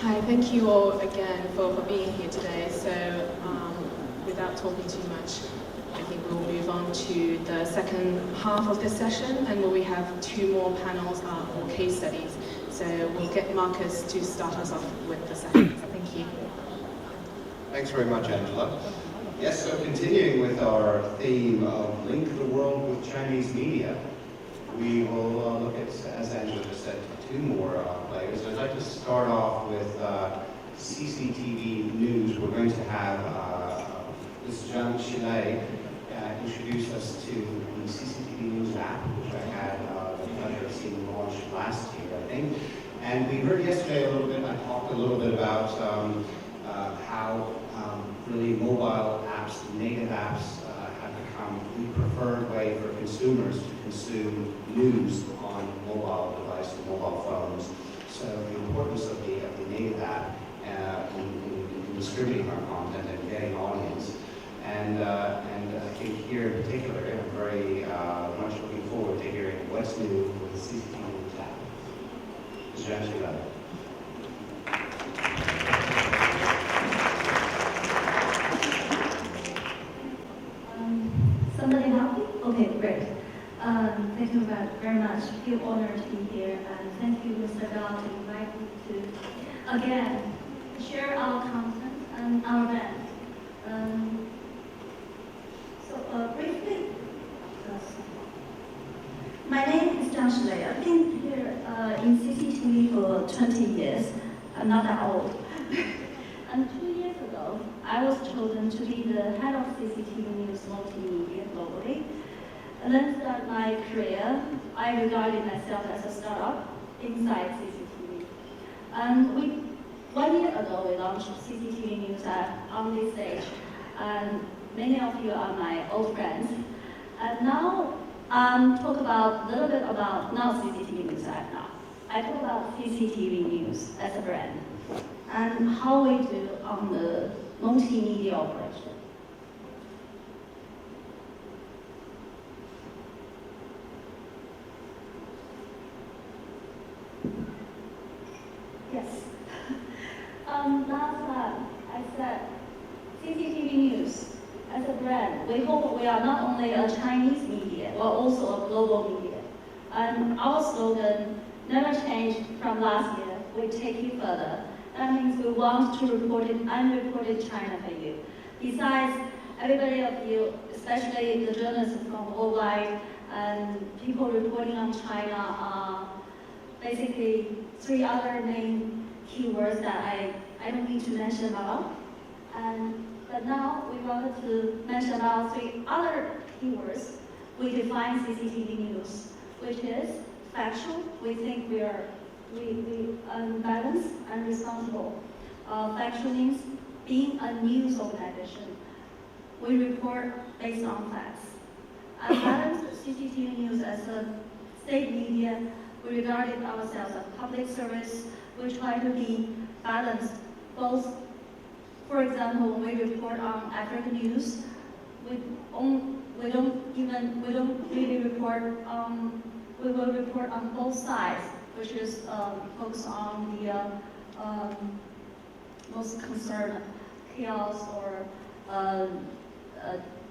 Hi, thank you all again for being here today. So without talking too much, I think we'll move on to the second half of this session, and where we have two more panels or case studies. So we'll get Marcus to start us off with the second. Thank you. Thanks very much, Angela. Yes, so continuing with our theme of Link the World with Chinese Media, we will look at, as Angela just said, two more players. I'd like to start off with CCTV News. We're going to have Ms. Zhang Xilei introduce us to the CCTV News app, which I had the pleasure of seeing launched last year, I think. And we heard yesterday a little bit, I talked a little bit about how really mobile apps, native apps, have become the preferred way for consumers to consume news on mobile devices, mobile phones. So the importance of the native app in distributing our content and getting audience. And I think here in particular, I'm very much looking forward to hearing what's new with the CCTV News app. Mr. Amsterdam. Somebody help me? Okay, great. Thank you very much. I feel honored to be here, and thank you, Mr. Gao, to invite me to, again, share our content and our event. Briefly, my name is Zhang Xilei. I've been here in CCTV for 20 years. I'm not that old. And 2 years ago, I was chosen to be the head of CCTV News multimedia globally. And then start my career, I regarded myself as a startup inside CCTV. And 1 year ago, we launched CCTV News app on this stage. And many of you are my old friends. And now, talk about a little bit about not CCTV News app now. I talk about CCTV News as a brand and how we do on the multimedia operation. Yes. Last time I said CCTV News as a brand, we hope we are not only a Chinese media, but also a global media. And our slogan never changed from last year. We take it further. That means we want to report it unreported China for you. Besides, everybody of you, especially the journalists from worldwide and people reporting on China, are basically 3 other main keywords that I don't need to mention about. But now we wanted to mention about 3 other keywords. We define CCTV News, which is factual. We think we are balanced and responsible. Factual means being a news organization. We report based on facts. Unbalanced CCTV News as a state media, we regarded ourselves as public service. We try to be balanced, both, for example, when we report on African news, we don't really report on, we will report on both sides, which is focus on the most concerned chaos or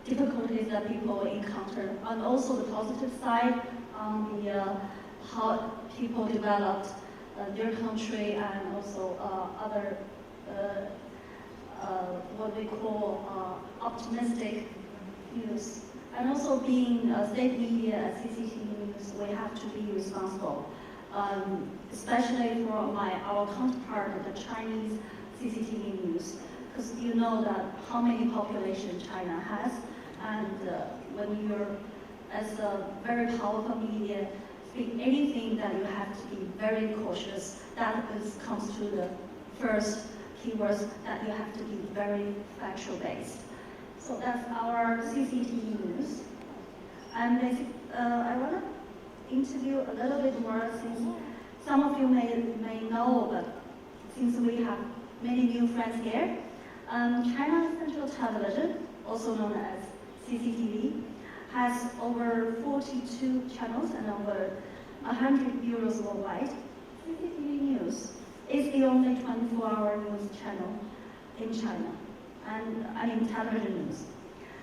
difficulties that people encounter, and also the positive side on the how people developed their country, and also other what we call optimistic news. And also being a state media at CCTV News, we have to be responsible, especially for our counterpart, the Chinese CCTV News, because you know that how many population China has, and when you're as a very powerful media, speak anything that you have to be very cautious. That comes to the first keywords, that you have to be very factual based. So that's our CCTV News. And I want to interview a little bit more, since some of you may know, but since we have many new friends here, China Central Television, also known as CCTV, has over 42 channels and over 100 bureaus worldwide. CCTV News It's the only 24-hour news channel in China, and I mean television news.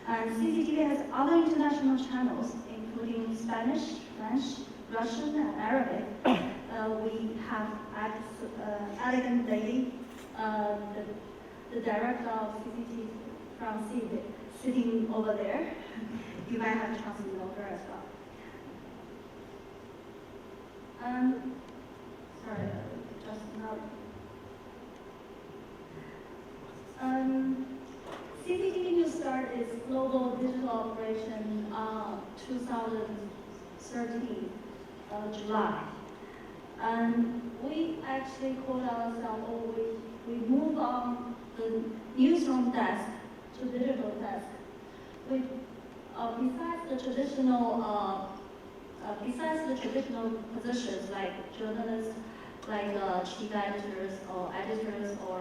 And CCTV has other international channels, including Spanish, French, Russian, and Arabic. We have Elegant Lady, the director of CCTV from CCTV, sitting over there. You might have a chance to know her as well. Sorry, just now. CCTV News started its global digital operation 2013, July. And we actually called ourselves, or we moved on the newsroom desk to digital desk. Besides the traditional positions like journalists, like chief editors or editors or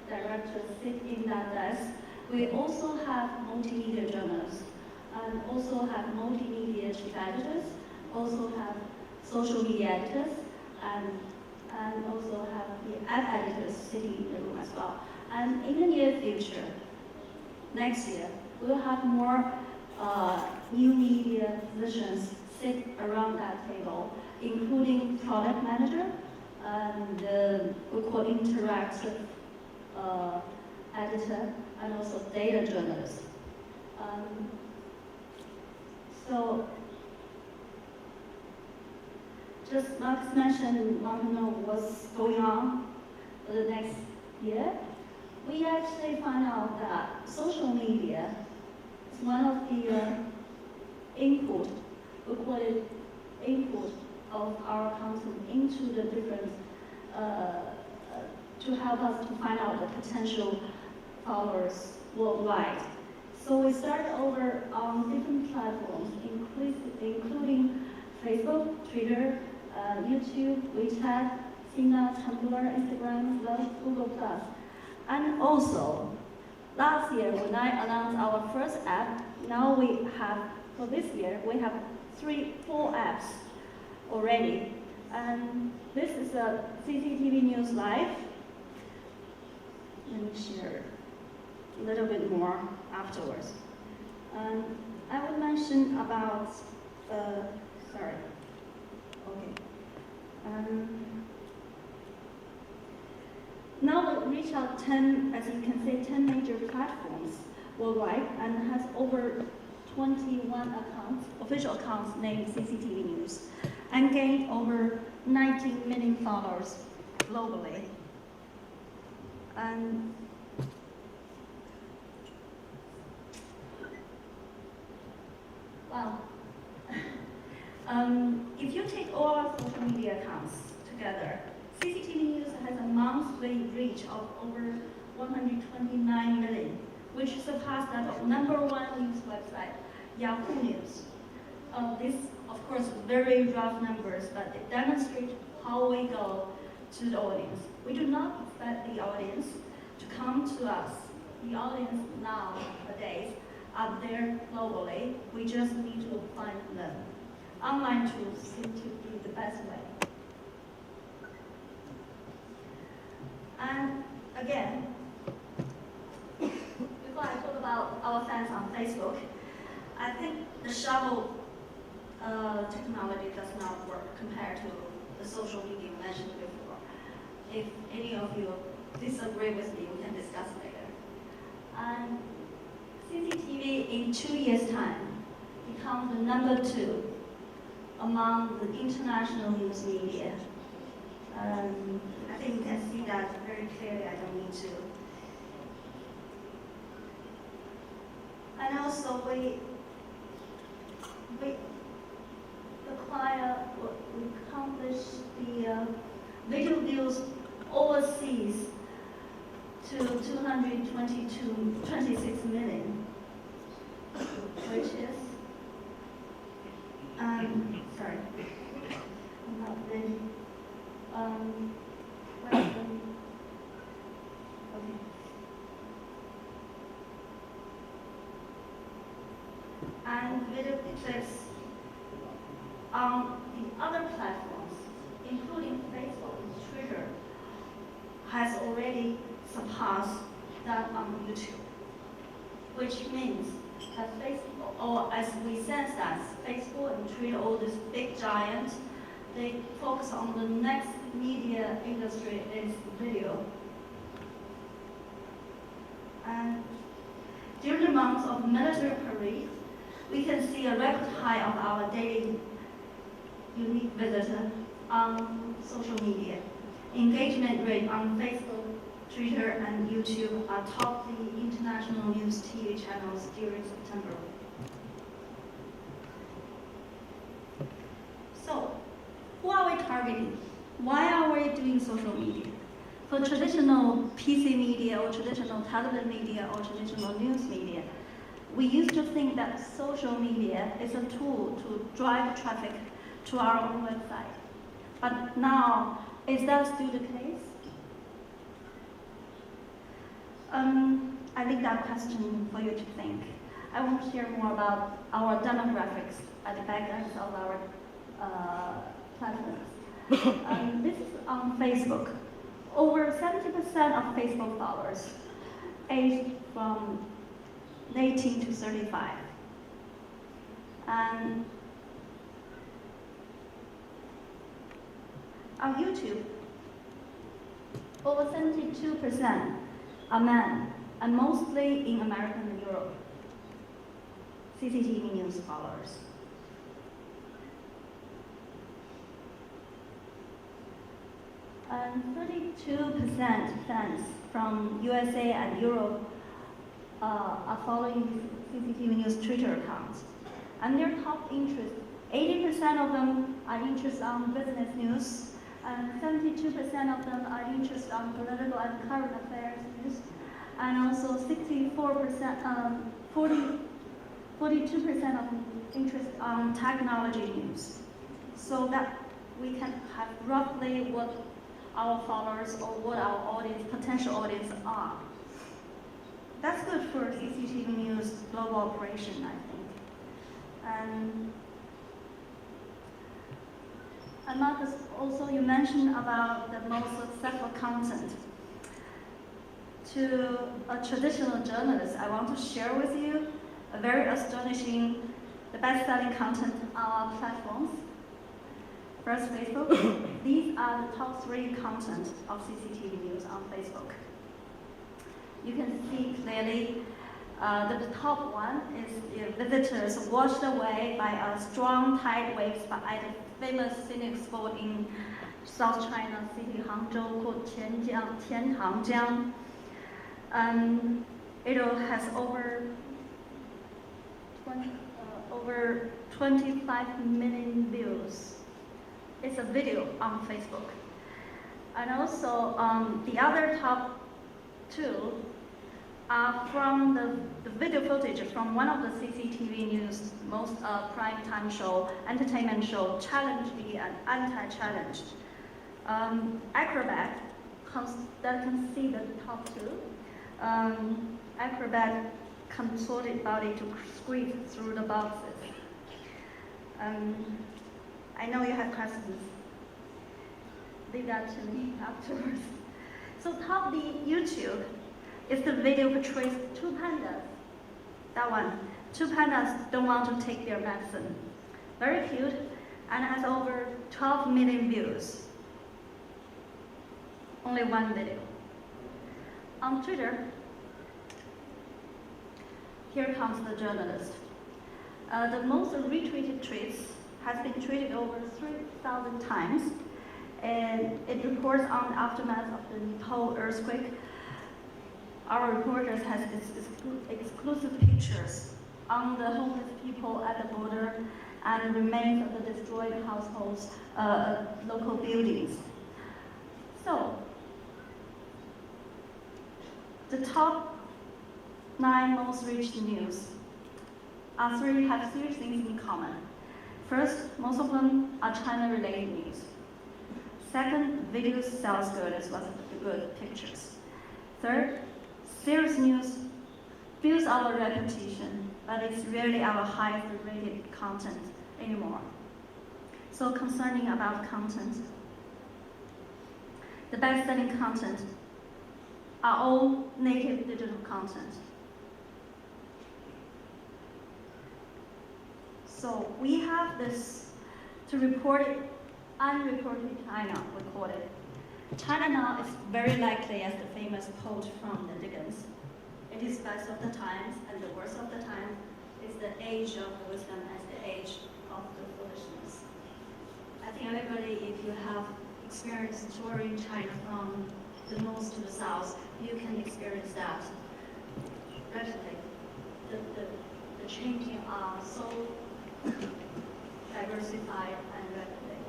directors sit in that desk, we also have multimedia journalists and also have multimedia chief editors, also have social media editors, and also have the app editors sitting in the room as well. And in the near future, next year, we'll have more new media positions sit around that table, including product manager and we call interactive editor and also data journalist. So just Max mentioned, want to know what's going on for the next year. We actually find out that social media is one of the input, we call it input of our content into the different, to help us to find out the potential followers worldwide. So we started over on different platforms, including Facebook, Twitter, YouTube, WeChat, Sina, Tumblr, Instagram, as well as Google+. And also, last year when I announced our first app, now we have, for this year, we have 4 apps already. And this is a CCTV News Live. Let me share a little bit more afterwards. I will mention about, sorry, okay. Now we reach out 10, as you can see, 10 major platforms worldwide and has over 21 accounts, official accounts named CCTV News, and gained over 19 million followers globally. And wow. If you take all our social media accounts together, CCTV News has a monthly reach of over 129 million, which surpassed that of #1 news website, Yahoo News. This, of course, very rough numbers, but it demonstrates how we go to the audience. We do not expect the audience to come to us. The audience nowadays are there globally. We just need to find them. Online tools seem to be the best way. And again, before I talk about our fans on Facebook, I think the shovel technology does not work compared to the social media mentioned before. If any of you disagree with me, we can discuss later. And CCTV in 2 years' time becomes the #2 among the international news media. I think you can see that very clearly. I don't need to. And also we accomplish the video views overseas to 26 million, which is, sorry, I'm not ready. Where's the, okay. And video clips on the other platforms, including Facebook, Twitter, already surpassed that on YouTube, which means that Facebook, or as we sense that Facebook and Twitter, all these big giants, they focus on the next media industry is video. And during the months of military parade, we can see a record high of our daily unique visitor on social media. Engagement rate on Facebook, Twitter, and YouTube are top the international news TV channels during September. So, who are we targeting? Why are we doing social media? For traditional PC media or traditional television media or traditional news media, we used to think that social media is a tool to drive traffic to our own website. But now, is that still the case? I leave that question for you to think. I want to share more about our demographics at the back end of our platforms. This is on Facebook. Over 70% of Facebook followers aged from 18 to 35. And on YouTube, over 72% are men, and mostly in America and Europe. CCTV News followers. And 32% fans from USA and Europe are following CCTV News Twitter accounts. And their top interest, 80% of them are interested on business news, and 72% of them are interested on political and current affairs news, and also 42% of interest on technology news. So that we can have roughly what our followers or what our audience, potential audience are. That's good for CCTV News global operation, I think. And Marcus, also you mentioned about the most successful content. To a traditional journalist, I want to share with you a very astonishing, the best-selling content on our platforms. First, Facebook. These are the top 3 content of CCTV News on Facebook. You can see clearly the top one is the visitors washed away by a strong tide waves at a famous scenic spot in South China city, Hangzhou, called Tianhangjiang. It has over 25 million views. It's a video on Facebook. And also, the other top 2 are from the video footage from one of the CCTV News most prime time show, entertainment show, Challenge Me and Anti-Challenge. Acrobat, that can see the top 2. Acrobat contorted body to squeeze through the boxes. I know you have questions. Leave that to me afterwards. So top the YouTube is the video portrays 2 pandas. That one. 2 pandas don't want to take their medicine. Very cute, and has over 12 million views. Only one video. On Twitter, here comes the journalist. The most retweeted tweets has been tweeted over 3,000 times, and it reports on the aftermath of the Nepal earthquake. Our reporters has exclusive pictures on the homeless people at the border and the remains of the destroyed households, local buildings. So, the top 9 most reached news have 3 things in common. First, most of them are China-related news. Second, videos sells good as well as good pictures. Third, serious news builds our reputation, but it's really our highest rated content anymore. So concerning about content, the best-selling content are all native digital content. So we have this to report it, unreported China, we call it. China now is very likely as the famous quote from the Dickens. It is best of the times and the worst of the time is the age of wisdom as the age of the foolishness. I think everybody, if you have experienced touring China from the north to the south, you can experience that rapidly. The changing are so diversified and rapidly.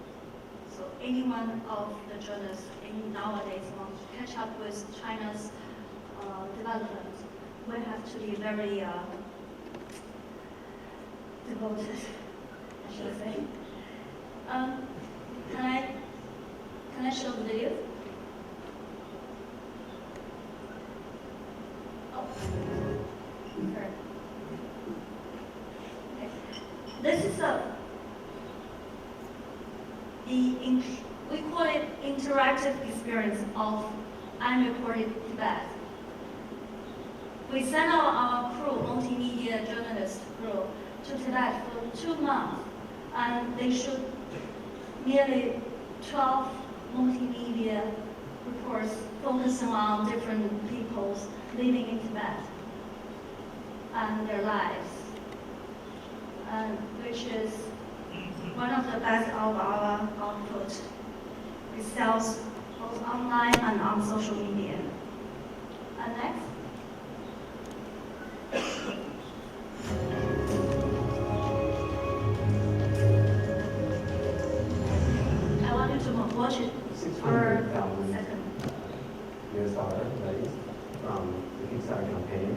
So any one of the journalists nowadays want to catch up with China's development, we have to be very devoted, I should say. Can I show the video? Oh, sorry. Okay. This is we call it interactive experience of unreported Tibet. We sent out our crew, multimedia journalist crew, to Tibet for 2 months, and they shoot nearly 12 multimedia reports focusing on different peoples living in Tibet and their lives, which is one of the best of our output. It sells both online and on social media. And next. I want you to watch it for a second. $600 raised from the Kickstarter campaign,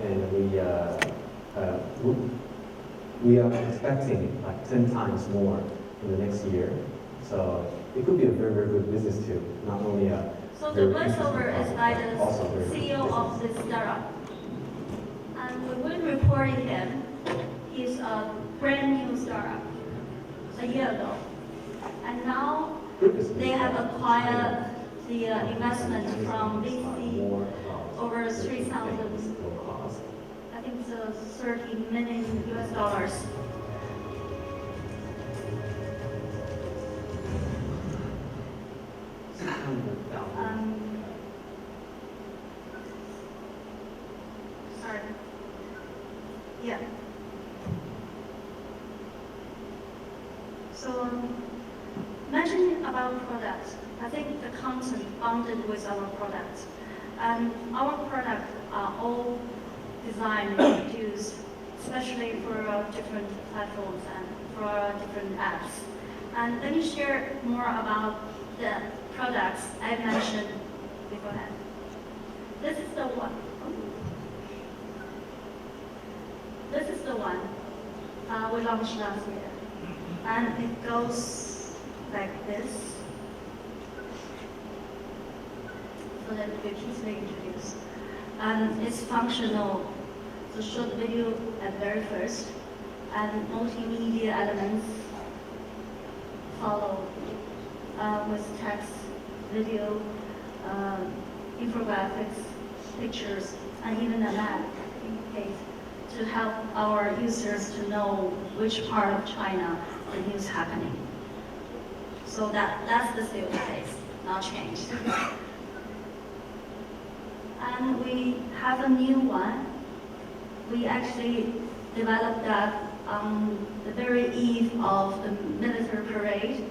and we are expecting like 10 times more in the next year. So it could be a very, very good business too. Not only a so the voiceover is by the CEO of this startup, and we will report him. He's a brand new startup a year ago, and now they have acquired the investment from VC over 3,000. I think it's $30 million US. Sorry. Yeah. So, mentioning about products, I think the content bonded with our product. And our products are all designed and produced, especially for different platforms and for different apps. And let me share more about the products I mentioned beforehand. This is the one. This is the one we launched last year. And it goes like this. So that we easily introduce. And it's functional. So short video at very first, and multimedia elements follow with text, video, infographics, pictures, and even a map page to help our users to know which part of China the news happening. So that's the sales phase, not changed. And we have a new one. We actually developed that on the very eve of the military parade,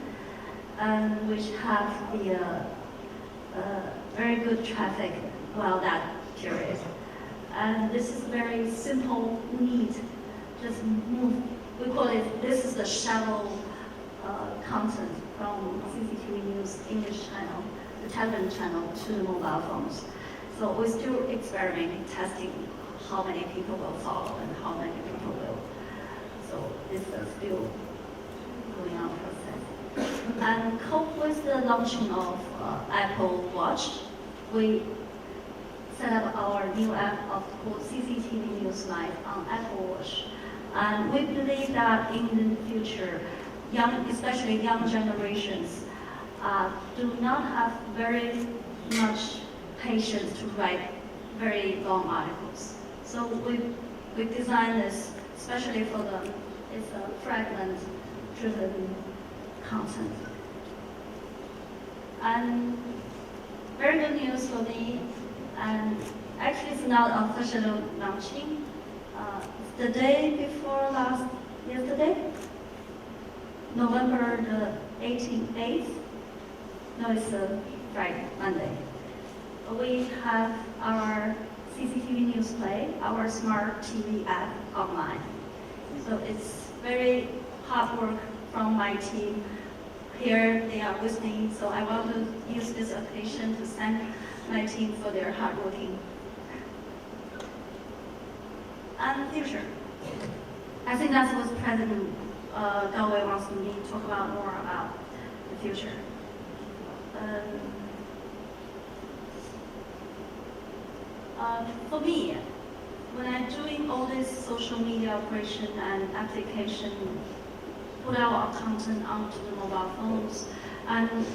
which have the very good traffic while that period. And this is very simple, neat, just move. We call it, this is the shallow content from CCTV News English channel, the television channel, to the mobile phones. So we're still experimenting, testing how many people will follow and how many people will. So this is still going on process. And cope with the launching of Apple Watch, we set up our new app called CCTV News Live on Apple Watch. And we believe that in the future, especially young generations, do not have very much patience to write very long articles. So we designed this especially for them. It's a fragment-driven content. And very good news for me, and actually it's not official launching. It's the day before yesterday, November the 8th. No, it's Friday, Monday. We have our CCTV News Play, our smart TV app online. So it's very hard work from my team. Here they are with me, so I want to use this occasion to thank my team for their hard working. And future. I think that's what President Galway wants me to talk about more about the future. For me, when I'm doing all this social media operation and application, put our content onto the mobile phones, and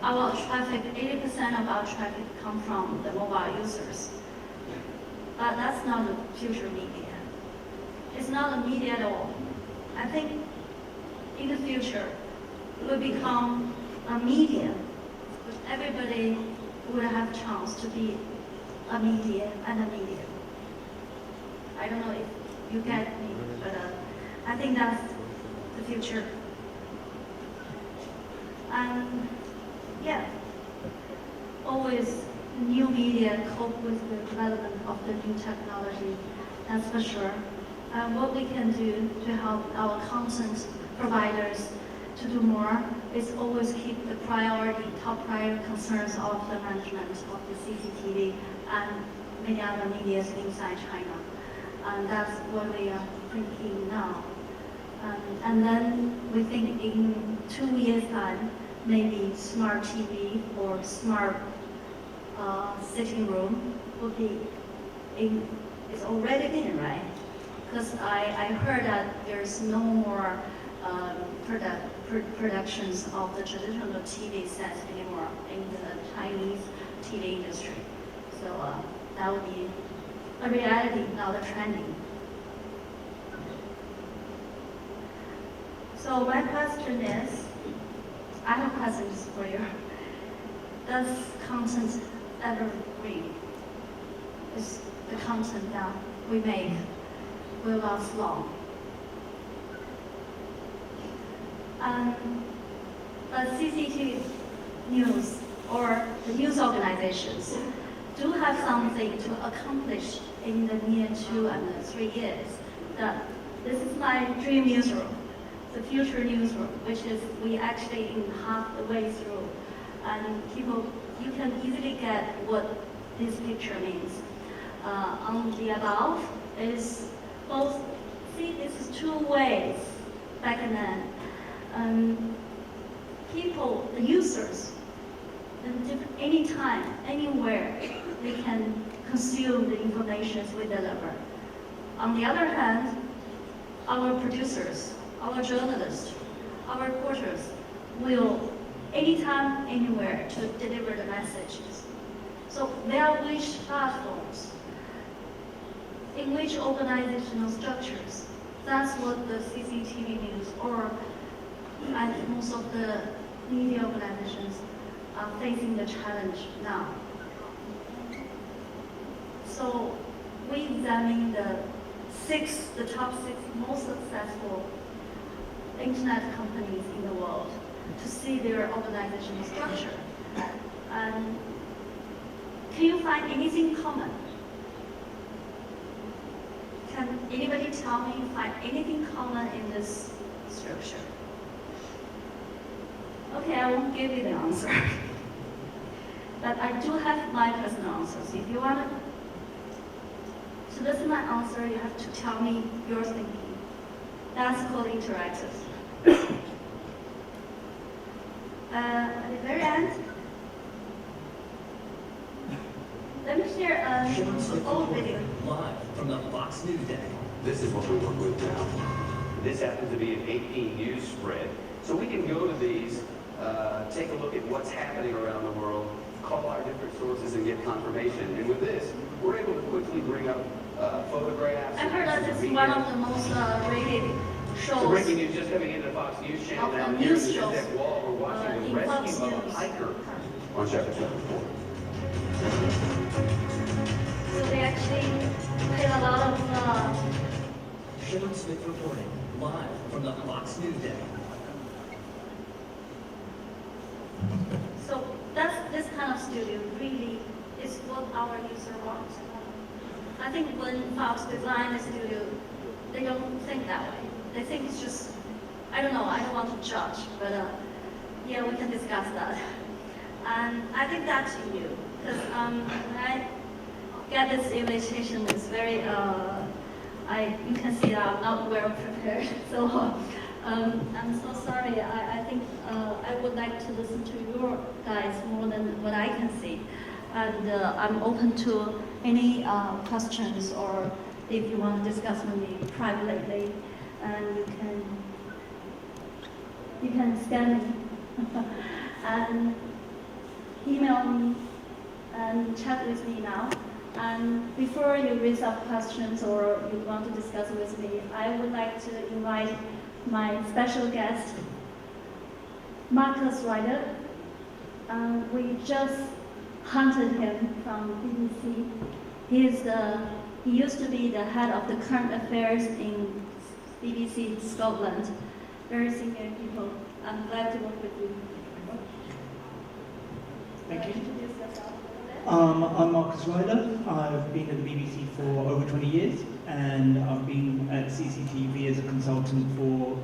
our traffic, 80% of our traffic come from the mobile users. But that's not the future media. It's not a media at all. I think in the future, it will become a media, which everybody would have a chance to be a media and a media. I don't know if you get me, but I think that's the future. And yeah, always new media cope with the development of the new technology, that's for sure. And what we can do to help our content providers to do more is always keep the top priority concerns of the management of the CCTV and many other media inside China. And that's what we are thinking now. And then we think in 2 years' time, maybe smart TV or smart sitting room will be it's already in, right? Because I heard that there's no more productions of the traditional TV sets anymore in the Chinese TV industry. So that would be a reality, not a trending. So my question is, I have questions for you. Does content ever read? Is the content that we make will last long? But CCTV News or the news organizations do have something to accomplish in the near 2 and 3 years. This is my dream newsroom, the future newsroom, which is we actually in half the way through. And you can easily get what this picture means. On the above is both, see this is 2 ways back then. People, the users, anytime, anywhere, they can consume the information we deliver. On the other hand, our producers, our journalists, our reporters will, anytime, anywhere, to deliver the messages. So there are which platforms, in which organizational structures. That's what the CCTV News and most of the media organizations are facing the challenge now. So we examine the top six most successful internet companies in the world to see their organizational structure. And can you find anything common? Can anybody tell me find anything common in this structure? Okay, I won't give you the answer. But I do have my personal answers. If you want to listen to my answer, you have to tell me your thinking. That's called interactive. At the very end, let me share an old video. Live from the Fox News Deck. This is what we work with now. This happens to be an AP news spread. So we can go to these, take a look at what's happening around the world, call our different sources and get confirmation. And with this, we're able to quickly bring up photographs. I heard that it's one of the most rated shows. So breaking news just coming into the Fox News channel Of down the here in news the shows, deck wall. We're watching the in Fox rescue of a News. hiker on Chapter 74. So they actually paid a lot of. Shepard Smith reporting live from the Fox News deck. So that's this kind of studio really is what our user wants. I think when Fox design a studio, they don't think that way. They think it's just, I don't know, I don't want to judge, but yeah, we can discuss that. And I think that's you, because when I get this invitation, it's very, you can see that I'm not well prepared. So I'm so sorry. I think I would like to listen to your guys more than what I can see. And I'm open to any questions, or if you want to discuss with me privately, and you can scan me and email me and chat with me now. And before you raise up questions or you want to discuss with me, I would like to invite my special guest, Marcus Ryder. We just hunted him from BBC. He used to be the head of the current affairs in BBC Scotland. Very senior people. I'm glad to work with you. Thank you. Introduce yourself. I'm Marcus Ryder. I've been at the BBC for over 20 years, and I've been at CCTV as a consultant for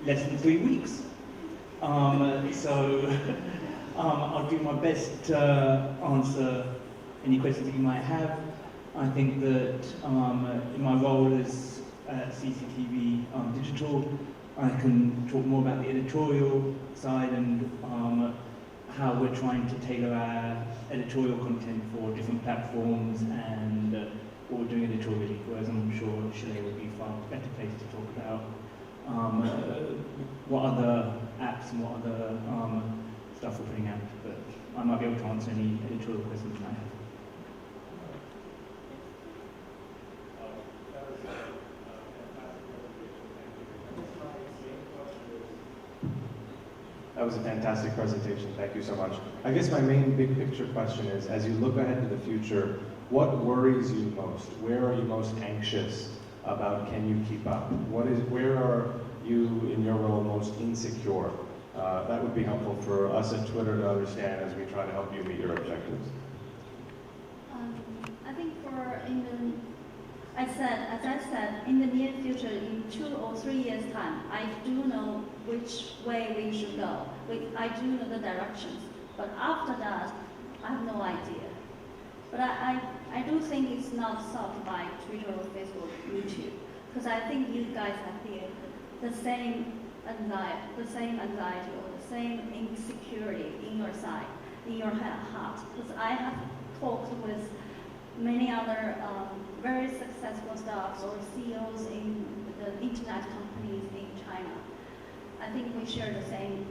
less than 3 weeks. I'll do my best to answer any questions that you might have. I think that in my role as CCTV Digital, I can talk more about the editorial side and how we're trying to tailor our editorial content for different platforms and what we're doing editorially, whereas I'm sure Shelley would be far better placed to talk about what other apps and what other stuff we're putting out, but I might be able to answer any editorial questions you might have. That was a fantastic presentation. Thank you so much. I guess my main big picture question is, as you look ahead to the future, what worries you most? Where are you most anxious about? Can you keep up? Where are you in your role most insecure? That would be helpful for us at Twitter to understand as we try to help you meet your objectives. I think as I said, in the near future, in 2 or 3 years' time, I do know which way we should go. I do know the directions, but after that, I have no idea. But I do think it's not solved by Twitter or Facebook, YouTube, because I think you guys have the same anxiety or the same insecurity in your side, in your heart. Because I have talked with many other very successful staffs or CEOs in the internet companies in China. I think we share the same,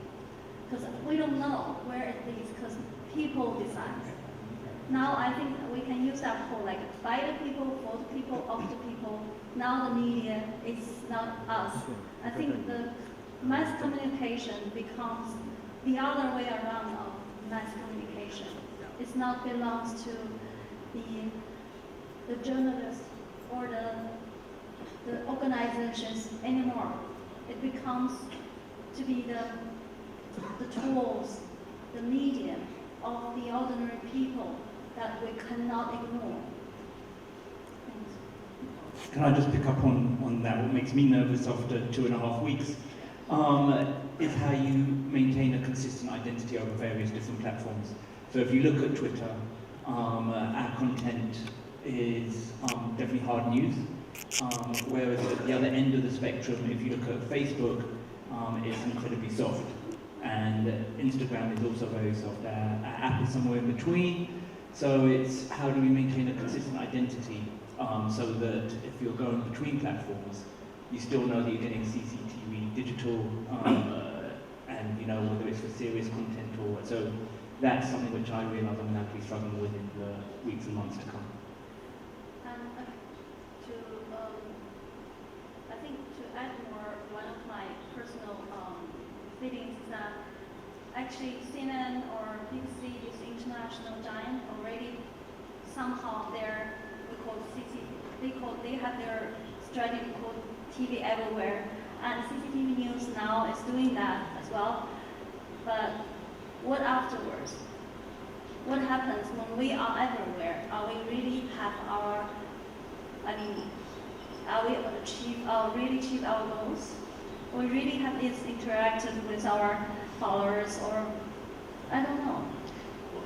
because we don't know where it leads, because people decide. Now I think we can use that for like by the people, for the people, of the people. Now the media is not us. I think the mass communication becomes the other way around of mass communication. It not belongs to the journalists or the organizations anymore. It becomes to be the tools, the medium of the ordinary people that we cannot ignore. Thanks. Can I just pick up on that? What makes me nervous after 2.5 weeks is how you maintain a consistent identity over various different platforms. So if you look at Twitter, our content is definitely hard news, whereas at the other end of the spectrum, if you look at Facebook, it's incredibly soft. And Instagram is also very soft. Our app is somewhere in between. So it's how do we maintain a consistent identity so that if you're going between platforms, you still know that you're getting CCTV digital, and you know whether it's for serious content or so. that's something which I realise I'm going to have to be struggling with in the weeks and months to come. I think to add more, one of my personal feelings is that actually CNN or BBC, this international giant, already somehow they have their strategy called TV everywhere, and CCTV News now is doing that as well. But what afterwards? What happens when we are everywhere? Are we really have our, are we really achieve our goals? We really have this interactive with our followers, or I don't know.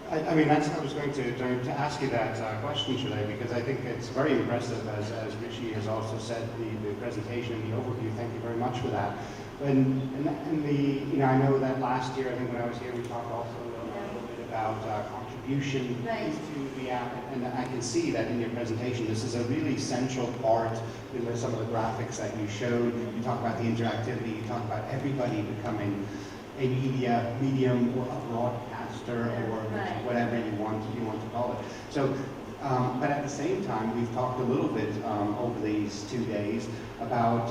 I mean, I was going to ask you that question today, because I think it's very impressive, as Richie has also said, the presentation and the overview. Thank you very much for that. And I know that last year, I think when I was here, we talked also a little bit about contribution to the app, and I can see that in your presentation. This is a really central part in some of the graphics that you showed. You talk about the interactivity, you talk about everybody becoming a medium or a broadcaster, or whatever you want to call it. So, but at the same time, we've talked a little bit over these 2 days about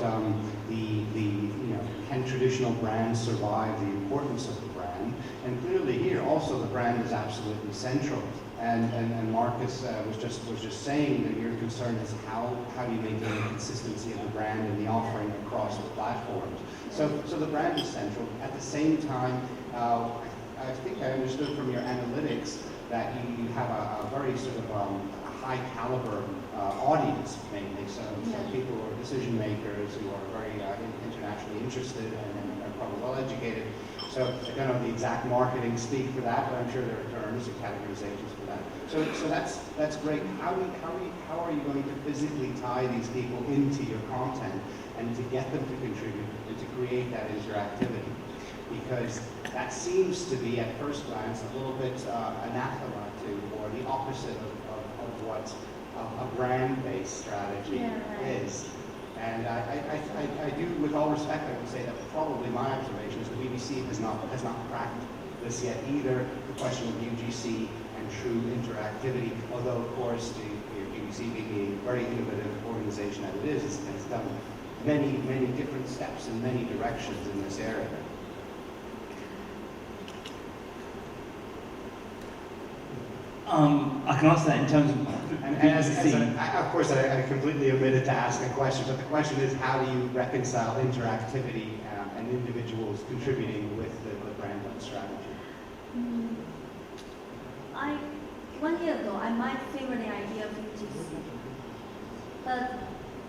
can traditional brands survive, the importance of the brand, and clearly here also the brand is absolutely central. And Marcus was just saying that your concern is how do you maintain the consistency of the brand and the offering across the platforms. So the brand is central. At the same time, I think I understood from your analytics that you have a very sort of a high caliber audience, mainly. So people who are decision makers, who are very internationally interested and are probably well educated. So I don't know the exact marketing speak for that, but I'm sure there are terms and categorizations for that. So that's great. How are you going to physically tie these people into your content and to get them to contribute and to create that interactivity? Because that seems to be, at first glance, a little bit anathema to, or the opposite of what a brand-based strategy is. And I do, with all respect, I would say that probably my observation is the BBC has not cracked this yet either, the question of UGC and true interactivity, although of course the BBC, being a very innovative organization that it is, has done many different steps in many directions in this area. I can answer that in terms of of course, I completely omitted to ask a question, but the question is, how do you reconcile interactivity and individuals contributing with the brand strategy? 1 year ago, I might favor the idea of UGC, but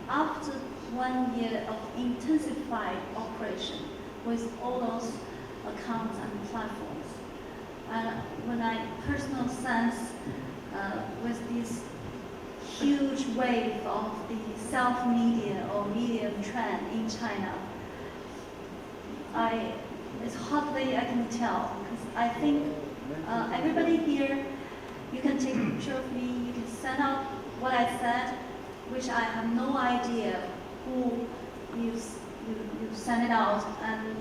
after 1 year of intensified operation with all those accounts and platforms, and when I personal sense with this huge wave of the self-media or media trend in China, it's hardly I can tell, because I think everybody here, you can take a picture of me, you can send out what I said, which I have no idea who you send it out and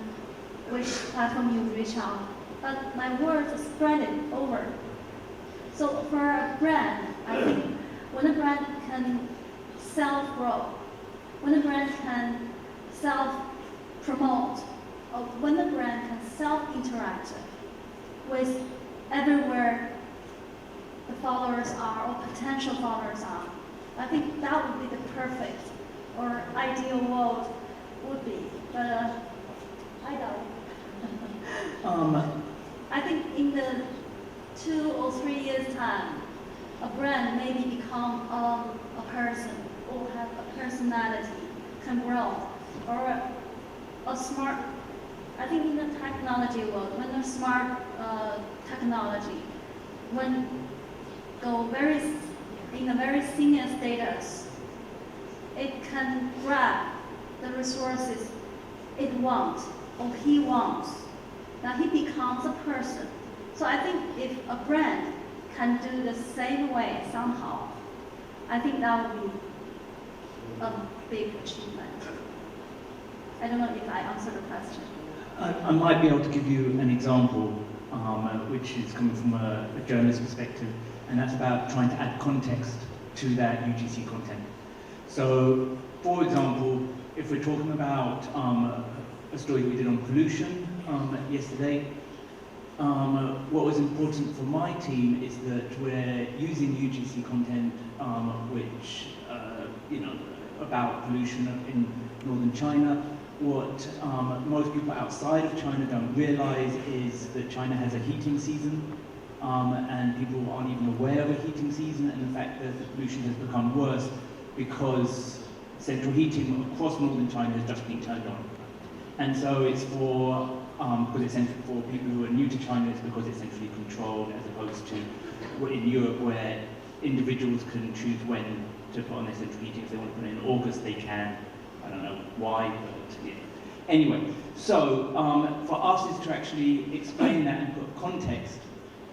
which platform you reach out. But my words are spread it over. So for a brand, I think when a brand can self-grow, when a brand can self-promote, or when a brand can self-interact with everywhere the followers are or potential followers are, I think that would be the perfect or ideal world would be. But I doubt it. I think in the 2 or 3 years' time, a brand maybe become a person or have a personality, can grow, or a smart. I think in the technology world, when a smart technology, when go in a very senior status, it can grab the resources it wants or he wants. Now he becomes a person. So I think if a brand can do the same way somehow, I think that would be a big achievement. I don't know if I answered the question. I might be able to give you an example. which is coming from a journalist perspective, and that's about trying to add context to that UGC content. So, for example, if we're talking about a story we did on pollution yesterday, what was important for my team is that we're using UGC content, which, about pollution in northern China. What most people outside of China don't realize is that China has a heating season, and people aren't even aware of a heating season, and the fact that the pollution has become worse because central heating across northern China has just been turned on. And so it's for, because it's for people who are new to China, it's because it's centrally controlled, as opposed to in Europe where individuals can choose when to put on their central heating. If they want to put it in August, they can. I don't know why, but yeah. Anyway, so for us is to actually explain that and put context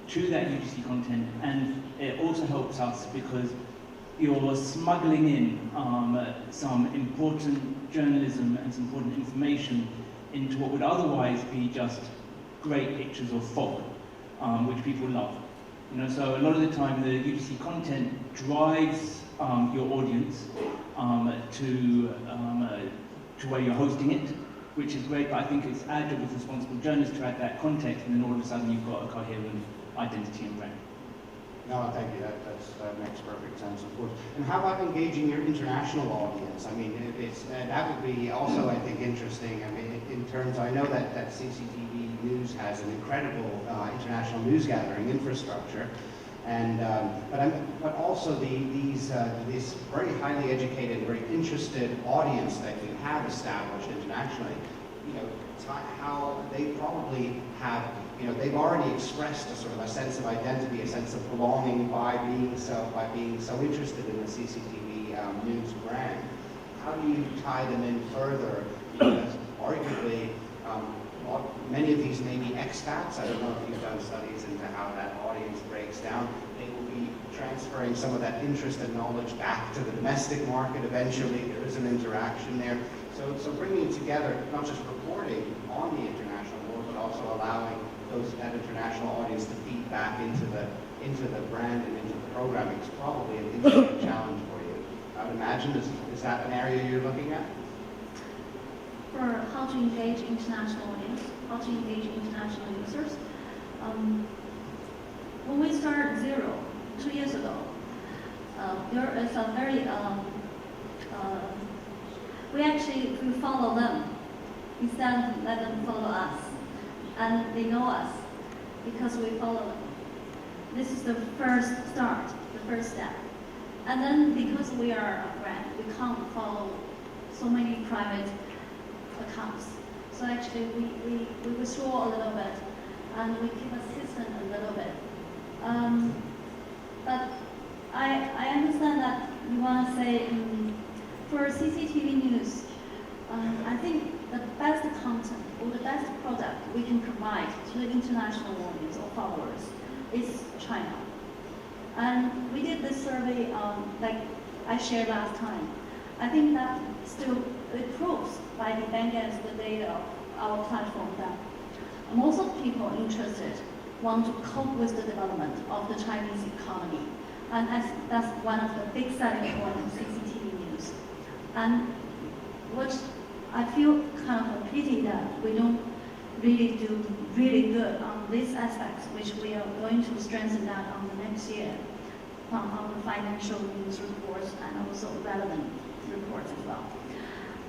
to that UGC content, and it also helps us because you're smuggling in some important journalism and some important information into what would otherwise be just great pictures of fog, which people love. So a lot of the time the UGC content drives your audience to where you're hosting it, which is great, but I think it's our job as responsible journalists to add that context, and then all of a sudden you've got a coherent identity and brand. No, thank you. That makes perfect sense, of course. And how about engaging your international audience? I mean, that would be also, I think, interesting. I mean, in terms, I know that CCTV News has an incredible international news gathering infrastructure, and but also these very highly educated, very interested audience that you have established internationally. How they probably have. They've already expressed a sort of a sense of identity, a sense of belonging by being so interested in the CCTV News brand. How do you tie them in further? Because arguably, many of these may be expats. I don't know if you've done studies into how that audience breaks down. They will be transferring some of that interest and knowledge back to the domestic market eventually. There is an interaction there. So bringing together, not just reporting on the international world, but also allowing that international audience to feed back into the brand and into the programming is probably an interesting challenge for you. I would imagine, is that an area you're looking at? For how to engage international audience, how to engage international users. When we started Zero 2 years ago, there is a very we follow them instead of let them follow us. And they know us because we follow them. This is the first start, the first step. And then because we are a brand, we can't follow so many private accounts. So actually we withdraw a little bit and we keep assistant a little bit. But I understand that you want to say for CCTV News, I think the best content or the best product we can provide to the international audience or followers is China. And we did this survey, like I shared last time. I think that still it proves by the against the data of our platform that most of the people interested want to cope with the development of the Chinese economy. And that's one of the big selling points of CCTV News. And what I feel kind of a pity that we don't really do really good on these aspects, which we are going to strengthen that on the next year on the financial news reports and also relevant reports as well.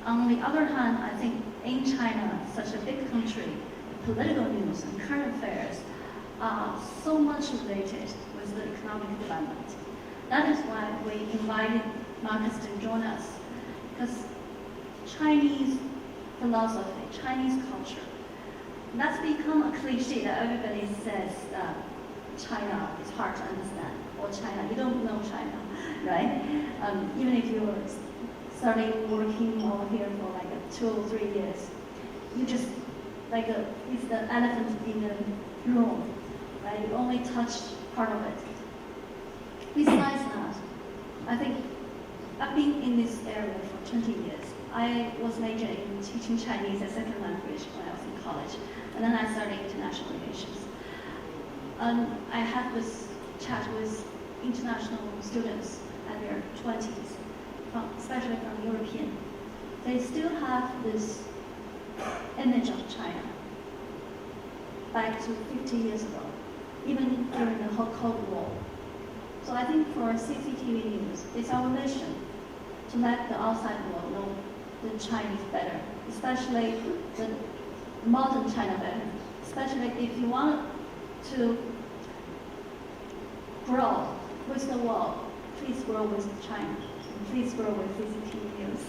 On the other hand, I think in China, such a big country, political news and current affairs are so much related with the economic development. That is why we invited Marcus to join us, because Chinese philosophy, Chinese culture, that's become a cliche that everybody says that China is hard to understand, or China, you don't know China, right? Even if you're starting working over here for like 2 or 3 years, you just, it's the elephant in the room, right? You only touch part of it. Besides that, I think I've been in this area for 20 years. I was majoring in teaching Chinese as second language when I was in college, and then I started international relations. And I had this chat with international students at their 20s, especially from European. They still have this image of China back to 50 years ago, even during the Cold War. So I think for CCTV News, it's our mission to let the outside world know the Chinese better, especially the modern China better. Especially if you want to grow with the world, please grow with China. Please grow with CCTV News.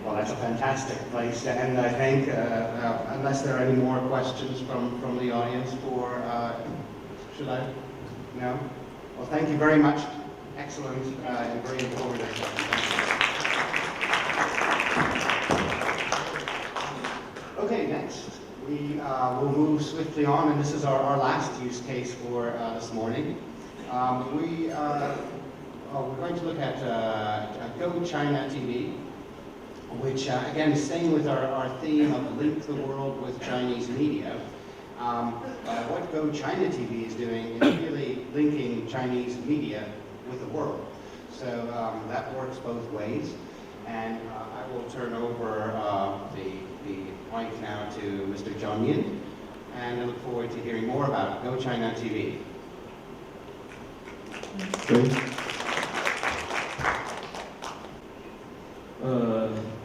Well, that's a fantastic place to end, I think, unless there are any more questions from the audience for, should I? No? Well, thank you very much. Excellent and very informative. Okay, next. We will move swiftly on, and this is our last use case for this morning. We're going to look at Go China TV, which again is staying with our theme of link the world with Chinese media. What Go China TV is doing is really linking Chinese media with the world. So that works both ways. And I will turn over the mic now to Mr. John Yin, and I look forward to hearing more about Go China TV. Great.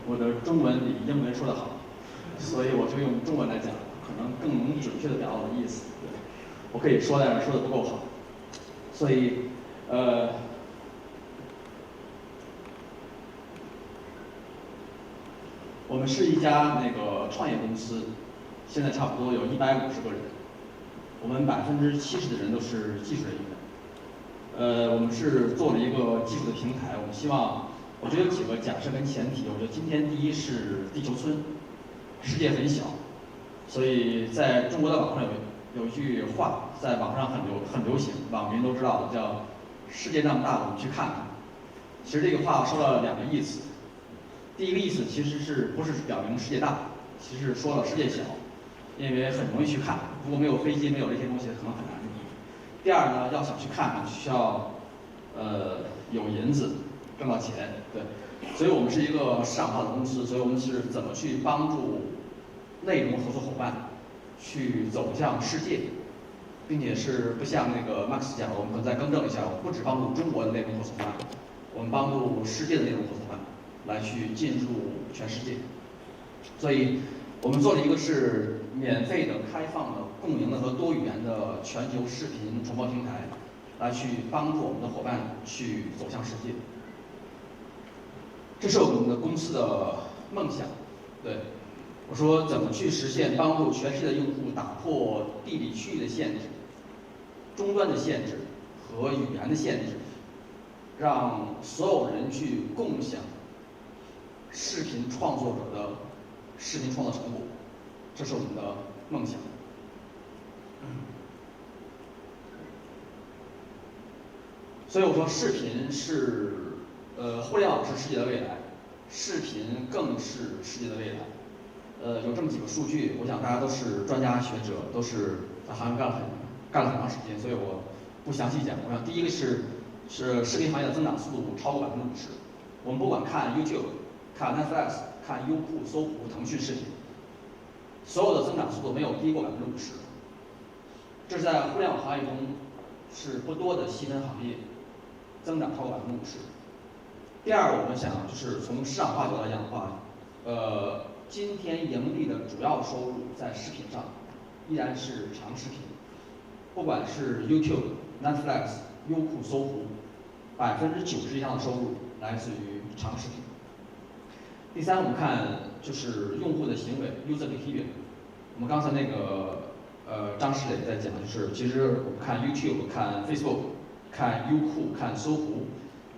我的中文比英文说得好，所以我就用中文来讲，可能更能准确地表达我的意思。对，我可以说，但是说得不够好，所以我们是一家创业公司，现在差不多有150个人，我们70%的人都是技术人员。我们是做了一个技术的平台，我们希望，我觉得有几个假设跟前提。我觉得今天第一是地球村，世界很小，所以在中国的网上有一句话，在网上很流行，网民都知道的，叫“世界那么大，我们去看看”。其实这个话说了2个意思。第一个意思其实不是表明世界大，其实说了世界小，因为很容易去看，如果没有飞机，没有这些东西，可能很难。第二呢，要想去看看，需要有银子，挣到钱，对。所以我们是一个市场化的公司，所以我们是怎么去帮助内容合作伙伴去走向世界，并且是不像Max 讲，我们可能再更正一下，我们不只帮助中国的内容合作伙伴，我们帮助世界的内容合作伙伴来去进入全世界。所以我们做了一个是免费的、开放的、共赢的和多语言的全球视频传播平台，来去帮助我们的伙伴去走向世界。这是我们的公司的梦想。对，我说怎么去实现帮助全世界的用户打破地理区域的限制、终端的限制和语言的限制，让所有人去共享视频创作者的视频创作成果，这是我们的梦想。所以我说，视频是互联网是世界的未来，视频更是世界的未来。有这么几个数据，我想大家都是专家学者，都是在行业干了很长时间，所以我不详细讲。我想第一个是视频行业的增长速度超过50%。我们不管看 YouTube、看 Netflix、看优酷、搜狐、腾讯视频，所有的增长速度没有低过50%。这是在互联网行业中是不多的细分行业，增长超过50%。第二，我们想就是从市场化角度来讲的话，今天盈利的主要收入在视频上依然是长视频，不管是 YouTube、Netflix、优酷、搜狐，90%以上的收入来自于长视频。第三，我们看就是用户的行为 （user behavior）。我们刚才张石磊在讲，就是其实我们看 YouTube、看 Facebook、看优酷、看搜狐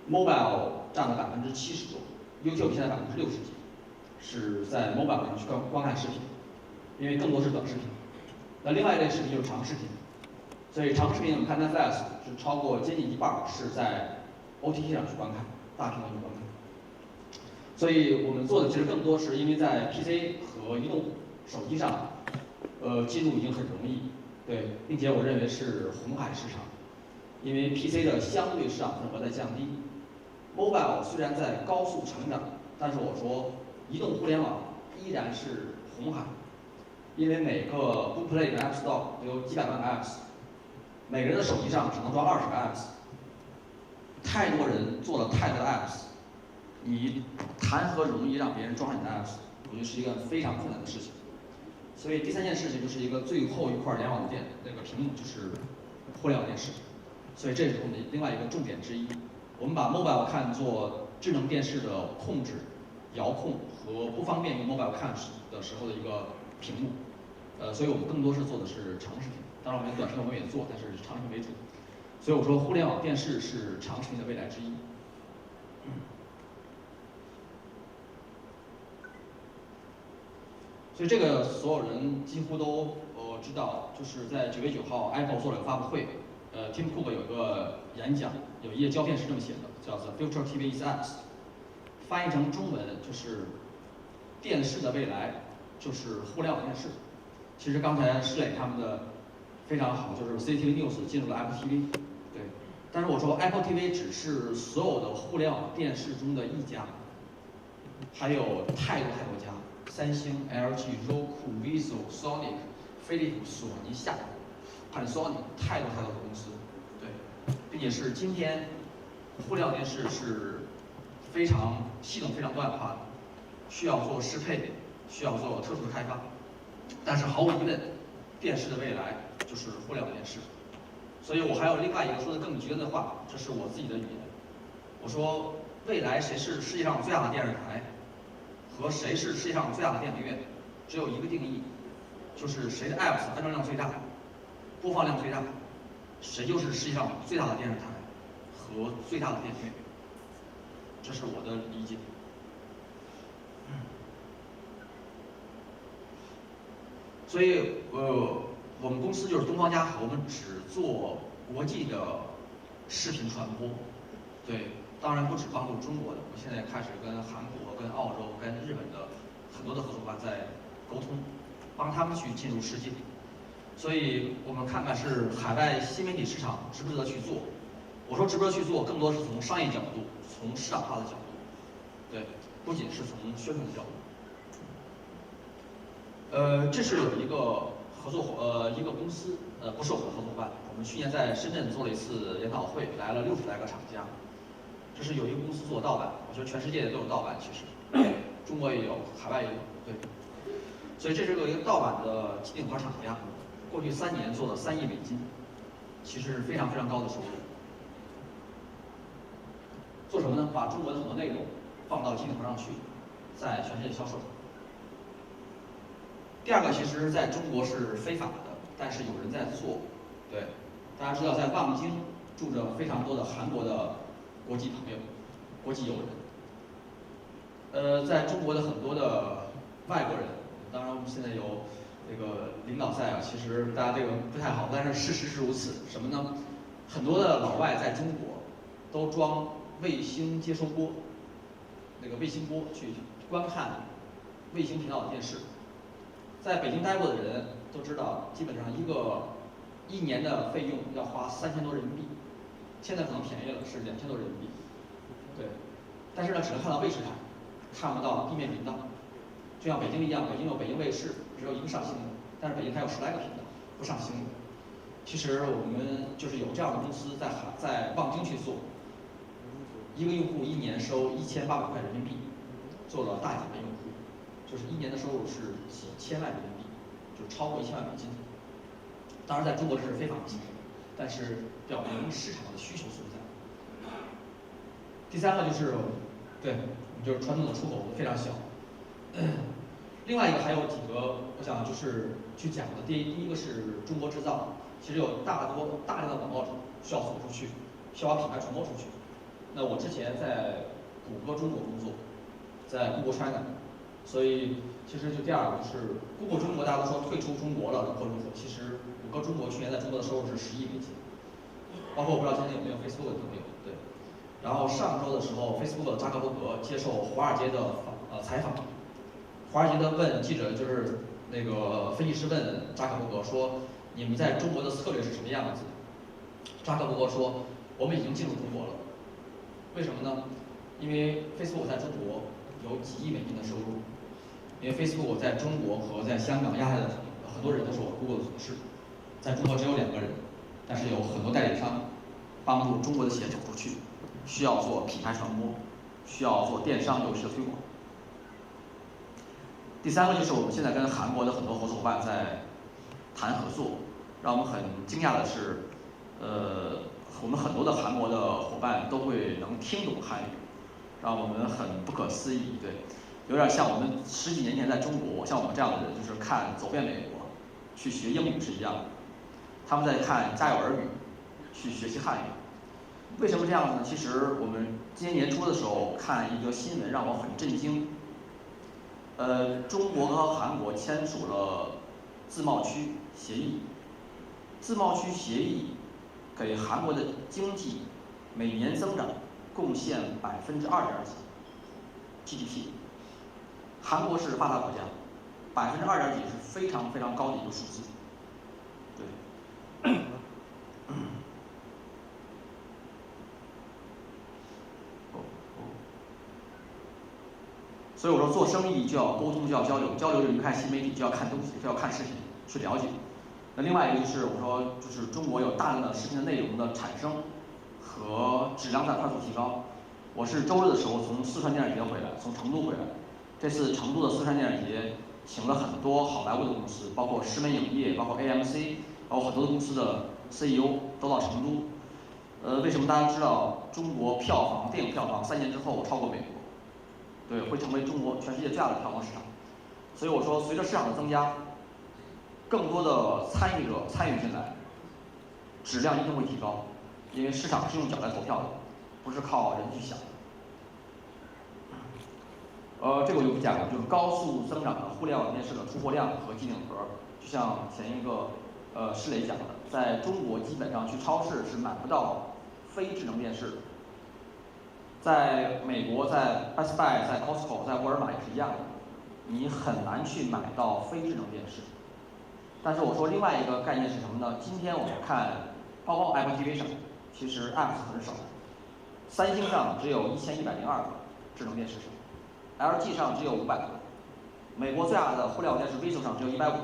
，mobile 占了70%多 ，YouTube 现在60%几，是在 mobile 上去观看视频，因为更多是短视频。那另外一类视频就是长视频，所以长视频我们看 Netflix 是超过接近1半是在 OTT 上去观看，大屏幕去观看。所以我们做的其实更多是因为在 PC 和移动手机上，进入已经很容易，对，并且我认为是红海市场，因为 PC 的相对市场份额在降低 ，Mobile 虽然在高速成长，但是我说移动互联网依然是红海，因为每个 Google Play 的 App Store 有几百万个 Apps， 每个人的手机上只能装20个 Apps， 太多人做了太多的 Apps， 你谈何容易让别人装上你的 Apps？ 我觉得是一个非常困难的事情。所以第3件事情就是一个最后一块联网的那个屏幕，就是互联网电视。所以这是我们的另外一个重点之一。我们把 mobile 看作智能电视的控制、遥控和不方便用 mobile 看的时候的一个屏幕。所以我们更多是做的是长视频。当然，我们短视频我们也做，但是长视频为主。所以我说，互联网电视是长视频的未来之一。所以这个所有人几乎都知道，就是在9月9号 ，Apple 做了个发布会，Tim Cook 有个演讲，有一页胶片是这么写的，叫 "The future TV is apps"， 翻译成中文就是电视的未来就是互联网电视。其实刚才施磊他们的非常好，就是 CCTV News 进入了 Apple TV， 对。但是我说 Apple TV 只是所有的互联网电视中的一家，还有太多家。三星、LG、Roku、Vizio、Sonic、飞利浦、索尼、夏普、Panasonic， 太多的公司，对，并且是今天互联网电视是非常系统非常多样化的，需要做适配，需要做特殊的开发，但是毫无疑问，电视的未来就是互联网电视。所以我还有另外一个说的更极端的话，这是我自己的语言，我说未来谁是世界上最大的电视台？和谁是世界上最大的电影院，只有一个定义，就是谁的 apps 安装量最大，播放量最大，谁就是世界上最大的电视台和最大的电影院。这是我的理解。所以我们公司就是东方嘉禾，我们只做国际的视频传播，对。当然不只帮助中国的，我们现在开始跟韩国、跟澳洲、跟日本的很多的合作伙伴在沟通，帮他们去进入世界。所以我们看看是海外新媒体市场值不值得去做。我说值不值得去做，更多是从商业角度、从市场化的角度，对，不仅是从宣传的角度。这是有一个一个公司，不是我们的合作伙伴，我们去年在深圳做了一次研讨会，来了60来个厂家。这是有一个公司做盗版，我觉得全世界都有盗版，其实，中国也有，海外也有，对。所以这是一个盗版的机顶盒厂家，过去3年做了3亿美金，其实是非常高的收入。做什么呢？把中国的很多内容放到机顶盒上去，在全世界销售。第二个，其实在中国是非法的，但是有人在做，对。大家知道，在望京住着非常多的韩国的国际朋友、国际友人，在中国的很多的外国人，当然我们现在有这个领导在啊，其实大家这个不太好，但是事实是如此。什么呢？很多的老外在中国都装卫星接收波，那个卫星波去观看卫星频道的电视。在北京待过的人都知道，基本上一年的费用要花3000多人民币。现在可能便宜了，是2000多人民币，对。但是呢，只能看到卫视台，看不到地面频道。就像北京一样，北京有北京卫视，只有1个上星的，但是北京还有10来个频道不上星的。其实我们就是有这样的公司在望京去做，一个用户1年收1800块人民币，做了大几万用户，就是1年的收入是几千万人民币，就超过1000万美金。当然，在中国这是非法的行为，但是表明市场的需求存在。第3个就是，对，就是传统的出口非常小。另外一个还有几个，我想就是去讲的。第一个是中国制造，其实有大量的广告需要走出去，需要把品牌传播出去。那我之前在谷歌中国工作，在 Google China， 所以其实就第二个就是 Google 中国，大家都说退出中国了，如何，其实谷歌中国去年在中国的收入是10亿美金。包括我不知道今天有没有 Facebook 的朋友，对。然后上周的时候 ，Facebook 的扎克伯格接受华尔街的采访，华尔街的问记者就是那个分析师问扎克伯格说：“你们在中国的策略是什么样子？扎克伯格说，我们已经进入中国了。为什么呢？因为 Facebook 在中国有几亿美金的收入，因为 Facebook 在中国和在香港压下的很多人都是我 Google 的同事，在中国只有2个人，但是有很多代理商帮助中国的企业走出去，需要做品牌传播，需要做电商游戏的推广。第3个就是我们现在跟韩国的很多合作伙伴在谈合作，让我们很惊讶的是，我们很多的韩国的伙伴都会能听懂汉语，让我们很不可思议。对，有点像我们10几年前在中国，像我们这样的人，就是看走遍美国，去学英语是一样的。他们在看《家有儿女》，去学习汉语。为什么这样子呢？其实我们今年年初的时候看一个新闻，让我很震惊。中国和韩国签署了自贸区协议，自贸区协议给韩国的经济每年增长贡献2.几%GDP。韩国是发达国家，2.几%是非常非常高的一个数字。对。所以我说做生意就要沟通，就要交流，交流就离不开新媒体，就要看东西，就要看视频去了解。那另外一个就是我说，就是中国有大量的视频的内容的产生和质量在快速提高。我是周日的时候从四川电影节回来，从成都回来。这次成都的四川电影节请了很多好莱坞的公司，包括石门影业，包括 AMC， 包括很多公司的 CEO 都到成都。为什么大家知道中国电影票房3年之后超过美国？对，会成为中国全世界最大的票房市场。所以我说，随着市场的增加，更多的参与者参与进来，质量一定会提高，因为市场是用脚来投票的，不是靠人去想的。这个我就不讲了，就是高速增长的互联网电视的出货量和机顶盒，就像前一个施磊讲的，在中国基本上去超市是买不到非智能电视的。在美国，在 Best Buy， 在 Costco， 在沃尔玛也是一样的，你很难去买到非智能电视。但是我说另外一个概念是什么呢？今天我们看，包括 Apple TV 上，其实 App 是很少的。三星上只有1102个智能电视上 ，LG 上只有500个，美国最大的互联网电视 Vivo 上只有150个，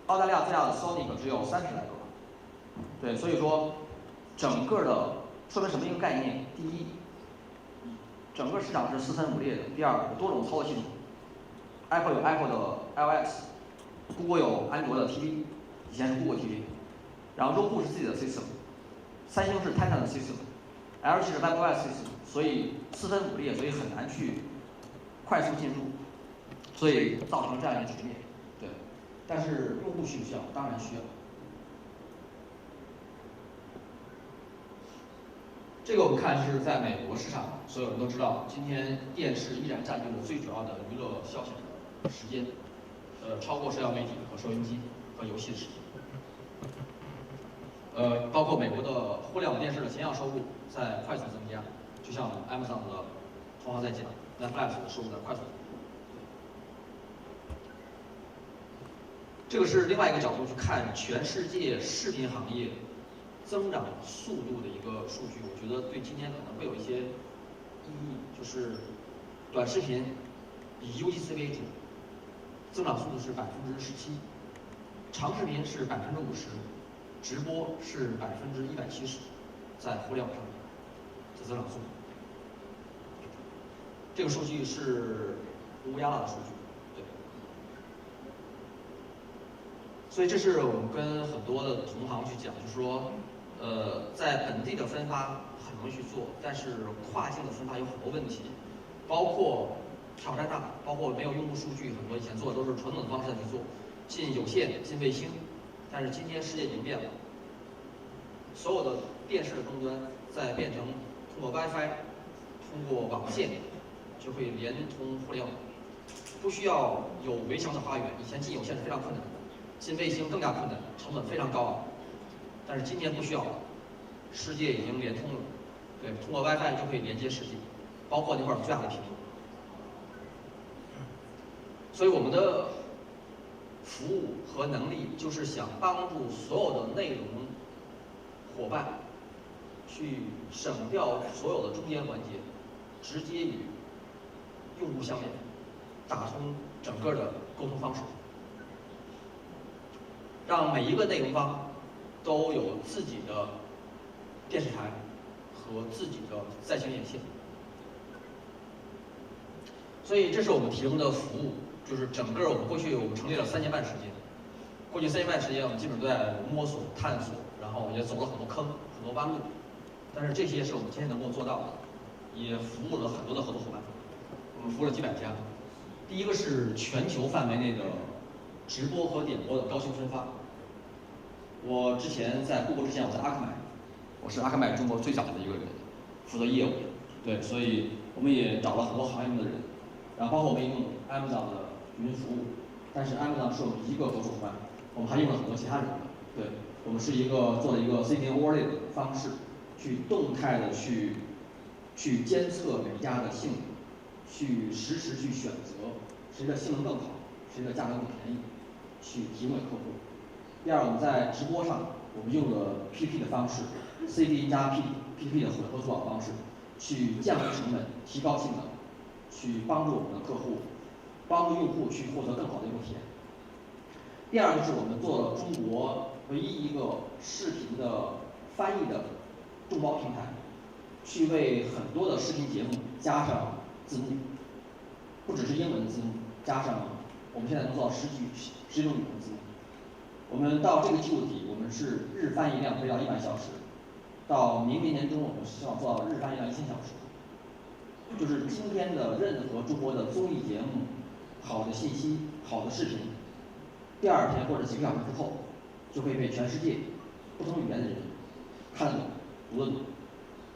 澳大利亚最大的 Sony 只有30来个。对，所以说整个的说明什么一个概念？第一，整个市场是4分5裂的。第二，有多种操作系统 ，Apple 有 Apple 的 iOS，Google 有安卓的 TV， 以前是 Google TV， 然后用户是自己的 system， 三星是 Titan 的 system，LG 是 WebOS system， 所以4分5裂，所以很难去快速进入，所以造成这样一个局面。对，但是用户需不需要？当然需要。这个我们看是在美国市场，所有人都知道，今天电视依然占据了最主要的娱乐消遣的时间，超过社交媒体和收音机和游戏的时间。包括美国的互联网电视的前要收入在快速增加，就像 Amazon 的同行在讲 ，Netflix 的收入在快速增加。这个是另外一个角度去看全世界视频行业增长速度的一个数据，我觉得对今天可能会有一些意义，就是短视频以 UGC 为主，增长速度是17%，长视频是50%，直播是170%，在互联网上的增长速度。这个数据是乌鸦的数据，对。所以这是我们跟很多的同行去讲，就是说。在本地的分发很容易去做，但是跨境的分发有很多问题，包括挑战大，包括没有用户数据，很多以前做的都是传统的方式去做，进有线、进卫星，但是今天世界已经变了，所有的电视的终端在变成通过 WiFi、通过网线就会连通互联网，不需要有围墙的花园，以前进有线是非常困难的，进卫星更加困难，成本非常高昂。但是今天不需要了，世界已经连通了，对，通过 WiFi 就可以连接世界，包括那块最大的屏幕。所以我们的服务和能力，就是想帮助所有的内容伙伴去省掉所有的中间环节，直接与用户相连，打通整个的沟通方式，让每一个内容方都有自己的电视台和自己的在线连线。所以这是我们提供的服务，就是整个我们过去我们成立了3年半时间，过去3年半时间我们基本都在摸索探索，然后也走了很多坑很多弯路，但是这些是我们今天能够做到的，也服务了很多的合作伙伴，我们服务了几百家。第一个是全球范围内的直播和点播的高清分发。我之前在布之前我在阿克麦，我是阿克麦中国最早的一个人，负责业务，对，所以我们也找了很多行业中的人，然后包括我们也用 Amazon 的云服务，但是 Amazon 是我们一个合作伙伴，我们还用了很多其他人的，对，我们是做了一个 CCTV overlay 的方式，去动态的去监测每一家的性能，去实时去选择谁的性能更好，谁的价格更便宜，去提供给客户。第二，我们在直播上，我们用了 PP 的方式 ，CD 加 PP 的混合组网方式，去降低成本，提高性能，去帮助我们的客户，帮助用户去获得更好的用户体验。第二就是我们做了中国唯一一个视频的翻译的众包平台，去为很多的视频节目加上字幕，不只是英文的字幕，加上我们现在能做到10种语言字幕。我们到这个季度底，我们是日翻译量可以到100小时，到明年年中我们希望做到日翻译量1000小时。就是今天的任何中国的综艺节目，好的信息、好的视频，第2天或者几个小时之后，就会被全世界不同语言的人看得懂、读得懂。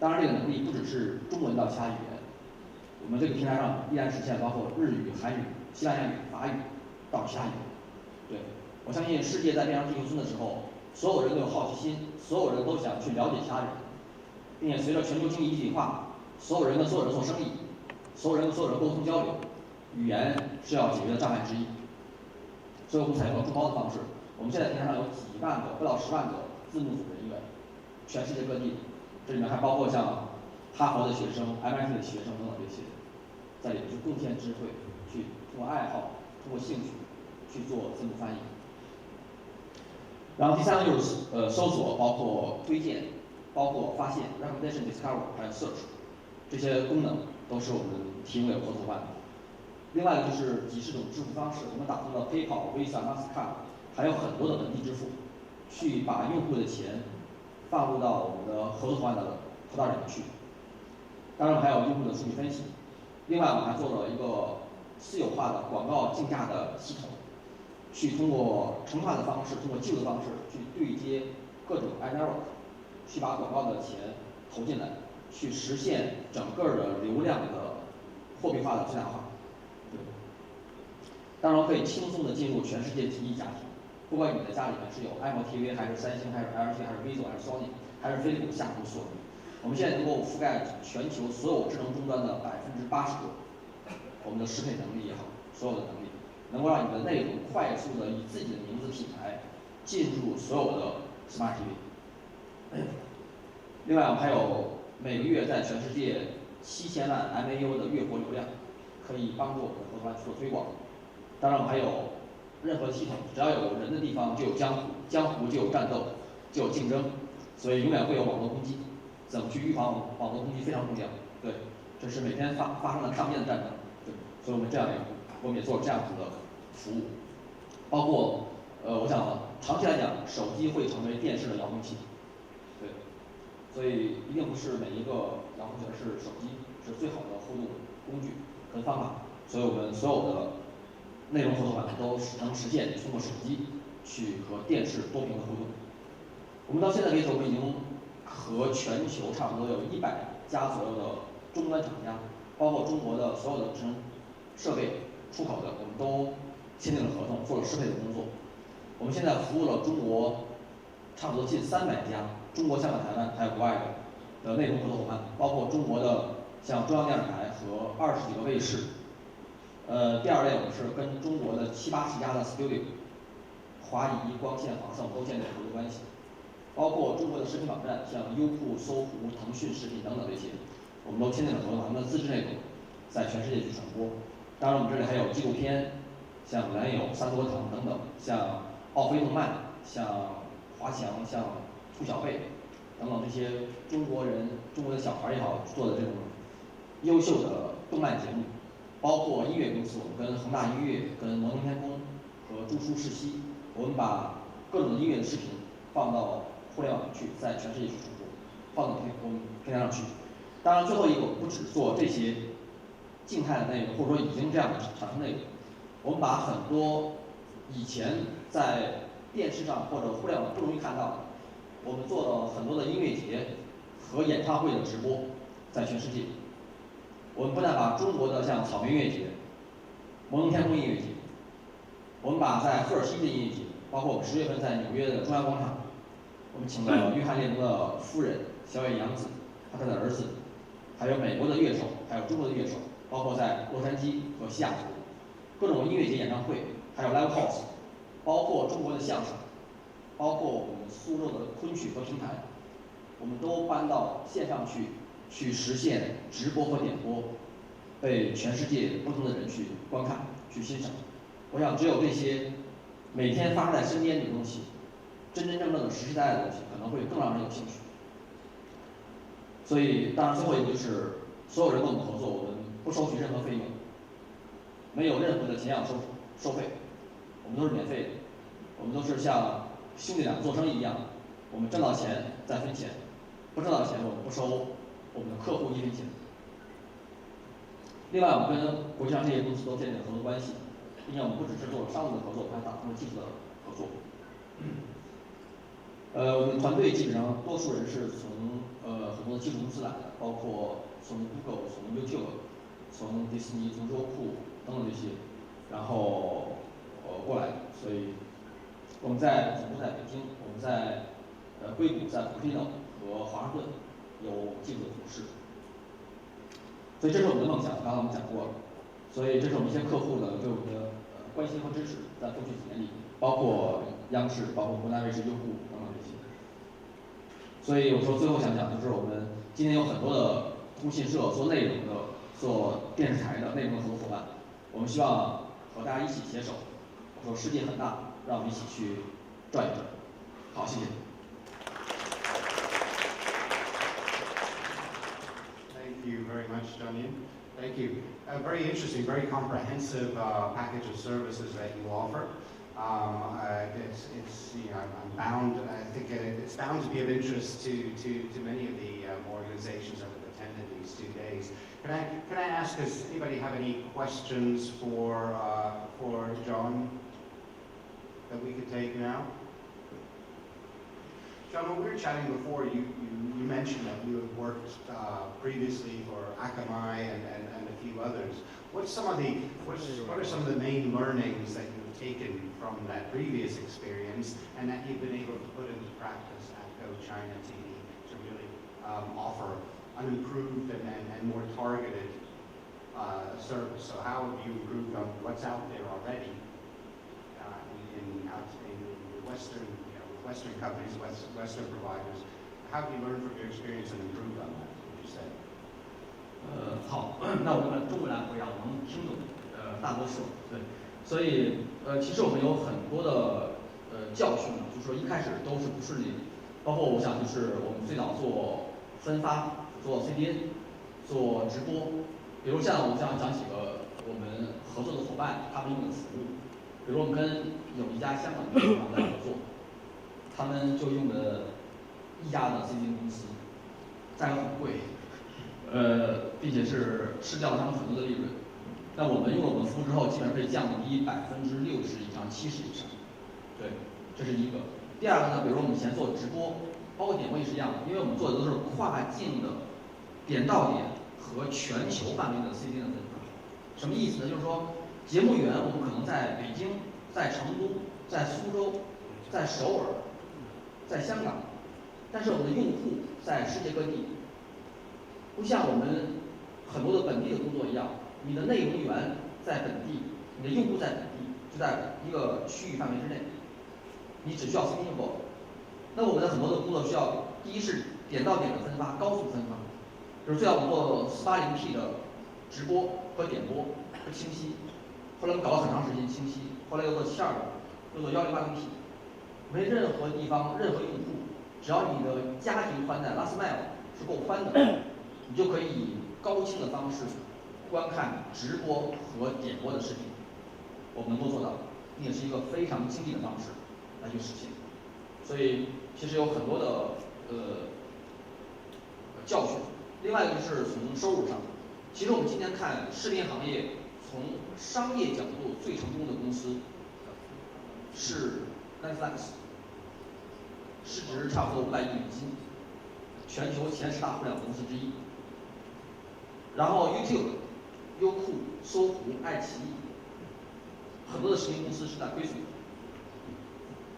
当然，这个能力不只是中文到其他语言，我们这个平台上依然实现包括日语、韩语、西班牙语、法语到其他语言。对，我相信世界在变成地球村的时候，所有人都有好奇心，所有人都想去了解其他人，并且随着全球经济一体化，所有人跟所有人做生意，所有人跟所有人沟通交流，语言是要解决的障碍之一。所以我们采用了众包的方式，我们现在平台上有几万个不到10万个字幕组人员，全世界各地，这里面还包括像哈佛的学生、MIT 的学生等等这些，在里面去贡献智慧，去通过爱好、通过兴趣去做字幕翻译。然后第3个就是搜索，包括推荐，包括发现 recommendation discover 还有 search 这些功能都是我们提供给合作伙伴的。另外就是几十种支付方式，我们打通了 PayPal、Visa、Mastercard， 还有很多的本地支付，去把用户的钱放入到我们的合作伙伴的口袋里面去。当然还有用户的数据分析。另外我们还做了一个私有化的广告竞价的系统，去通过程序化的方式，通过技术的方式去对接各种 ad network， 去把广告的钱投进来，去实现整个的流量的货币化的最大化。对，当然可以轻松的进入全世界几亿家庭，不管你的家里面是有 Apple TV 还是三星，还是 LG， 还是 Vivo， 还是 Sony， 还是飞利浦、夏普、索尼，我们现在能够覆盖全球所有智能终端的80%多，我们的适配能力也好，所有的能力，能够让你的内容快速的以自己的名字品牌进入所有的 Smart TV。另外我们还有每个月在全世界7000万 MAU 的月活流量，可以帮助我们的合作伙伴去做推广。当然我们还有任何系统，只要有人的地方就有江湖，江湖就有战斗，就有竞争，所以永远会有网络攻击。怎么去预防网络攻击非常重要。对，这是每天发生的上面的战争。对，所以我们也做了这样子的服务，包括我想长期来讲，手机会成为电视的遥控器。对，所以一定不是每一个遥控器，而是手机是最好的互动工具和方法。所以我们所有的内容合作伙伴都能实现通过手机去和电视多屏的互动。我们到现在为止，我们已经和全球差不多有100家左右的终端厂家，包括中国的所有的智能设备出口的，我们都签订了合同，做了适配的工作。我们现在服务了中国差不多近300家，中国、香港、台湾还有国外的内容合作伙伴，包括中国的像中央电视台和20几个卫视。第2类我们是跟中国的70、80家的 studio，华谊、光线、网上都建立了合作关系。包括中国的视频网站，像优酷、搜狐、腾讯视频等等这些，我们都签订了合同，把他们的自制内容在全世界去传播。当然，我们这里还有纪录片，像蓝友、三多堂等等，像奥飞动漫、像华强、像兔小贝等等这些中国的小孩也好做的这种优秀的动漫节目，包括音乐公司，我们跟恒大音乐、跟摩登天空和中书世熙，我们把各种音乐的视频放到互联网上去，在全世界去传播，放到我们平台上去。当然，最后一个我们不只做这些静态的内容，或者说已经这样的产生内容，我们把很多以前在电视上或者互联网不容易看到的，我们做了很多的音乐节和演唱会的直播，在全世界。我们不但把中国的像草莓音乐节、摩登天空音乐节，我们把在赫尔辛基的音乐节，包括我们10月份在纽约的中央广场，我们请了约翰列侬的夫人小野洋子，他的儿子，还有美国的乐手，还有中国的乐手，包括在洛杉矶和西雅图，各种音乐节演唱会，还有 live house， 包括中国的相声，包括我们苏州的昆曲和评弹，我们都搬到线上去实现直播和点播，被全世界不同的人去观看、去欣赏。我想，只有这些每天发生在身边的东西，真真正正的实实在在的东西，可能会更让人有兴趣。所以，当然最后一个就是所有人跟我们合作，我们不收取任何费用，没有任何的钱要收费，我们都是免费的，我们都是像兄弟俩做生意一样，我们挣到钱再分钱，不挣到钱我们不收我们的客户一分钱。另外，我们跟国际上这些公司都建立了合作关系，并且我们不只是做商务的合作，还打通了技术的合作。我们团队基本上多数人是从很多的技术公司来的，包括从 Google、从 YouTube、从迪士尼、从优酷等等这些，然后过来的。所以我们在总部在北京，我们在硅谷、在普利诺和华盛顿有技术的同事。所以这是我们的梦想，刚刚我们讲过了。所以这是我们一些客户的对我们的关心和支持，在过去几年里，包括央视、包括湖南卫视、优酷等等这些。所以我说最后想讲，就是我们今天有很多的通信社做内容的、做电视台的内容的合作伙伴，我们希望和大家一起携手。我说世界很大，让我们一起去转一转。好，谢谢。Thank you very much, Daniel. Thank you. Very interesting, very comprehensive package of services that you offer. It's you know, I'm bound. I think it's bound to be of interest to many of the organizations that have attended these 2 days. Can I ask? Does anybody have any questions for John that we could take now? John, when we were chatting before, you mentioned that you had worked previously for Akamai and a few others. What are some of the main learnings that you've taken from that previous experience and that you've been able to put into practice at Go China TV to really offer an improved and more targeted service? So how have you improved on what's out there already in Western companies, Western providers? How have you learned from your experience and improved on that, would you say? 好，那我用中文来回答，我能听懂大多数。对，所以其实我们有很多的教训呢，就是说一开始都是不顺利的，包括我想就是我们最早做分发、做 CDN、做直播，比如像我想讲几个我们合作的伙伴他们用的服务，比如我们跟有一家香港的厂在合作，他们就用的一家的 CDN 公司，价格很贵。并且是吃掉了他们很多的利润。那我们用了我们服务之后，基本上可以降低60%以上、70%以上。对，这是一个。第二个呢，比如说我们以前做直播，包括点播也是一样的，因为我们做的都是跨境的点到点和全球范围的 CDN 的分发。什么意思呢？就是说节目源我们可能在北京、在成都、在苏州、在首尔、在香港，但是我们的用户在世界各地。不像我们很多的本地的工作一样，你的内容源在本地，你的用户在本地，就在一个区域范围之内。你只需要 CCTV 就够了。那我们的很多的工作需要，第一是点到点的分发，高速分发，就是最好我们做480P 的直播和点播和清晰。后来我们搞了很长时间清晰，后来又做720，又做1080P。没任何地方、任何用户，只要你的家庭宽带 last mile 是够宽的，你就可以以高清的方式观看直播和点播的视频。我们能够做到，并且是一个非常经济的方式来去实现。所以其实有很多的教训。另外一个就是从收入上，其实我们今天看视频行业从商业角度最成功的公司是 Netflix， 市值差不多500亿美金，全球前10大互联网公司之一。然后 YouTube、优酷、搜狐、爱奇艺，很多的视频公司是在亏损的。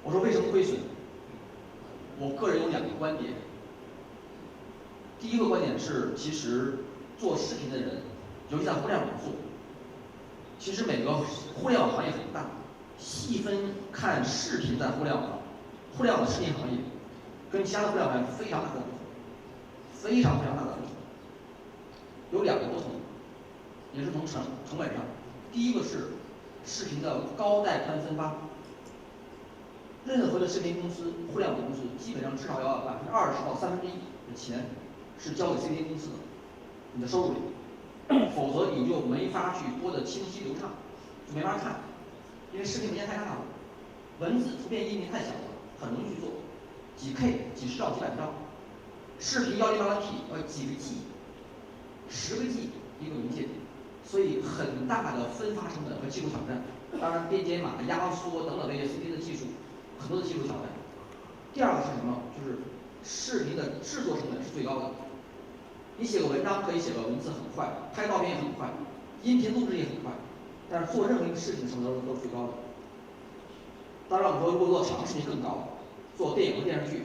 我说为什么亏损？我个人有2个观点。第一个观点是，其实做视频的人，尤其在互联网做，其实每个互联网行业很大，细分看视频在互联网的视频行业，跟其他的互联网行业非常大的不同，非常大的不同。有2个不同，也是从成本上。第一个是视频的高带宽分发。任何的视频公司、互联网公司，基本上至少要20%到1/3的钱是交给 CCTV 公司的，你的收入里，否则你就没法去播的清晰流畅，就没法看，因为视频文件太大了，文字、图片、音频太小了，很容易去做，几 K、几十兆、几百兆，视频1080P 要几个 G、10个 G 一个文件，所以很大的分发成本和技术挑战。当然，编解码、压缩等等这些 CCTV 的技术。很多的技术挑战。第2个是什么？就是视频的制作成本是最高的。你写个文章可以写个文字很快，拍照片也很快，音频录制也很快，但是做任何一个视频的成本都是最高的。当然，我们说如果做长视频更高，做电影和电视剧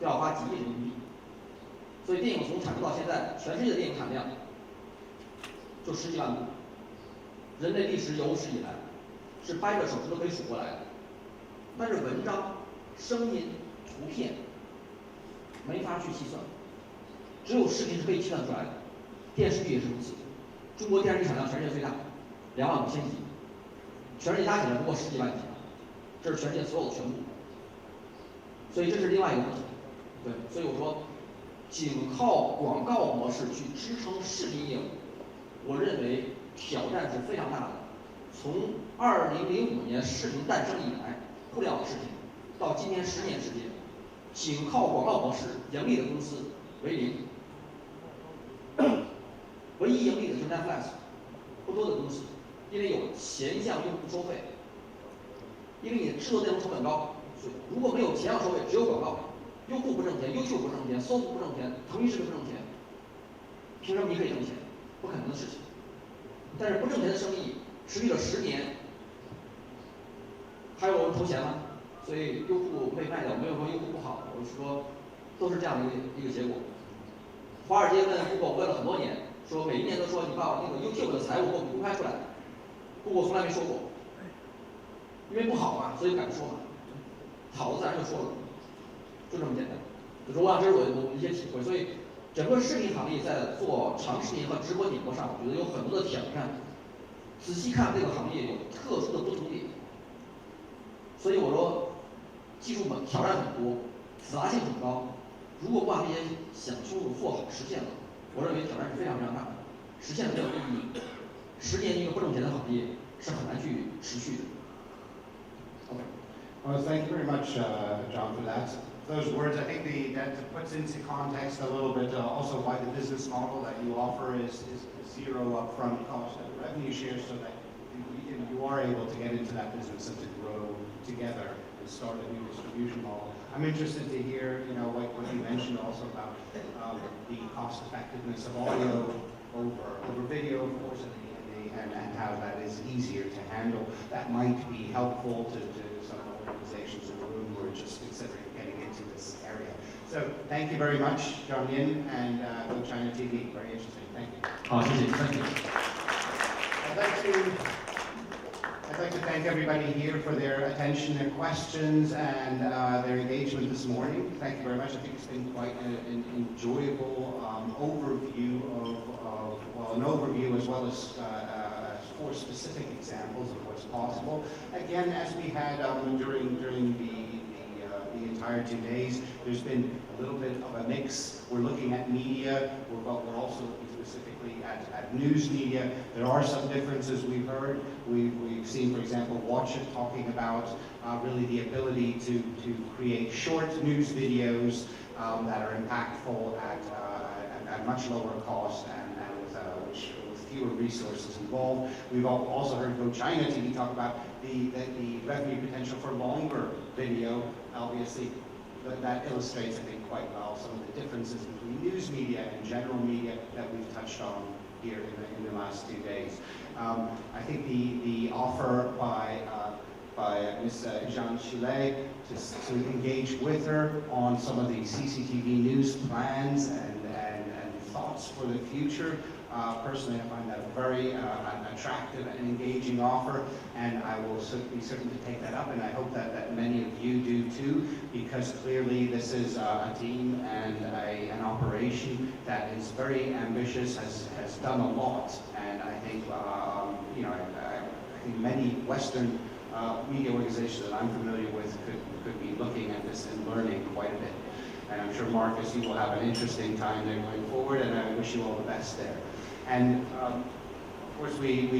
都要花几亿人民币。所以电影从产生到现在，全世界的电影产量就10几万部，人类历史有史以来是掰着手指头可以数过来的。但是文章、声音、图片没法去计算，只有视频是可以计算出来的。电视剧也是如此。中国电视剧产量全世界最大，25000集，全世界加起来不过10几万集，这是全世界所有的全部。所以这是另外一个不同。对，所以我说，仅靠广告模式去支撑视频业务，我认为挑战是非常大的。从2005年视频诞生以来，互联网视频到今年10年时间，仅靠广告模式盈利的公司为零，唯一盈利的就是 Netflix， 不多的公司，因为有前项用户收费，因为你制作内容成本高，如果没有前项收费，只有广告，优酷不挣钱 ，YouTube 不挣钱，搜狐不挣钱，腾讯视频不挣钱，凭什么你可以挣钱？不可能的事情。但是不挣钱的生意持续了10年。还有我们投钱吗？所以优酷被卖掉，没有说优酷不好，我是说都是这样的一个结果。华尔街问 Google 问了很多年，说每一年都说你把那个 YouTube 的财务给我公开出来 ，Google 从来没说过，因为不好嘛，所以敢说嘛，好的自然就说了，就这么简单。就是这是我一些体会，所以整个视频行业在做长视频和直播点播上，我觉得有很多的挑战。仔细看这个行业有特殊的不同点。所以我说，技术挑战很多，复杂性很高。如果不把这些想清楚做好实现了，我认为挑战是非常大的，实现了没有意义。10年一个不挣钱的行业是很难去持续的。Okay. Well, thank you very much, John, for that. Those words, I think that puts into context a little bit also why the business model that you offer is zero upfront cost and revenue share, so that you are able to get into that business and to grow together and start a new distribution model. I'm interested to hear, like what you mentioned also about the cost effectiveness of audio over video, of course, and how that is easier to handle. That might be helpful to some organizations in the room who are just considering getting into this area. So thank you very much, John Yin and Go China TV. Very interesting. Thank you. Thank you. I'd I'd like to thank everybody here for their attention, their questions, and their engagement this morning. Thank you very much. I think it's been quite an enjoyable overview an overview as well as 4 specific examples of what's possible. Again, as we had during the entire 2 days, there's been a little bit of a mix. We're looking at media, we're also looking specifically at news media. There are some differences we've heard. We've seen, for example, Watch It talking about really the ability to create short news videos that are impactful at much lower cost and with fewer resources involved. We've also heard Go China TV talk about the revenue potential for longer video. Obviously, that illustrates, I think, quite well some of the differences between news media and general media that we've touched on here in the last 2 days. I think the offer by Ms. Jean Chile to engage with her on some of the CCTV news plans and thoughts for the future. Personally, I find that a very attractive and engaging offer, and I will be certain to take that up, and I hope that many of you do too, because clearly this is a team and an operation that is very ambitious, has done a lot, and I think I think many Western media organizations that I'm familiar with could be looking at this and learning quite a bit. And I'm sure, Marcus, you will have an interesting time there going forward, and I wish you all the best there. And of course, we've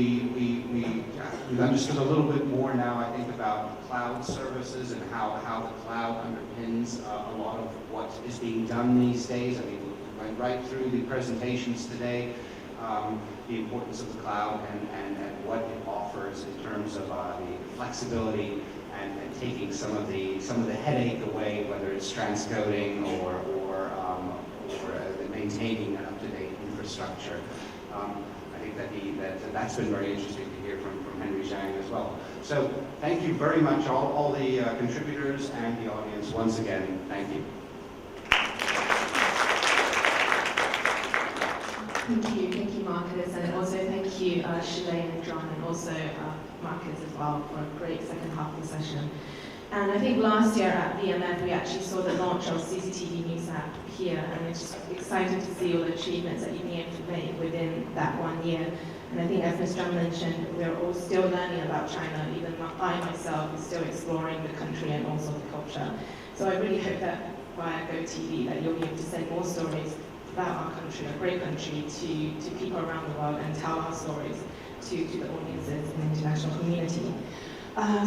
understood a little bit more now, I think, about cloud services and how the cloud underpins a lot of what is being done these days. I mean, we went right through the presentations today, the importance of the cloud and what it offers in terms of the flexibility and taking some of the headache away, whether it's transcoding or maintaining an up-to-date infrastructure. I think that's been very interesting to hear from Henry Zhang as well. So thank you very much, all the contributors and the audience. Once again, thank you. Thank you, Marcus, and also thank you, Shirley and John, and also Marcus as well for a great second half of the session. And I think last year at VMF we actually saw the launch of CCTV News app here, and it's just exciting to see all the achievements that you've been able to make within that 1 year. And I think, as Ms. Zhang mentioned, we're all still learning about China. Even I myself is still exploring the country and also the culture. So I really hope that via GoTV that you'll be able to send more stories about our country, a great country, to people around the world and tell our stories to the audiences in the international community.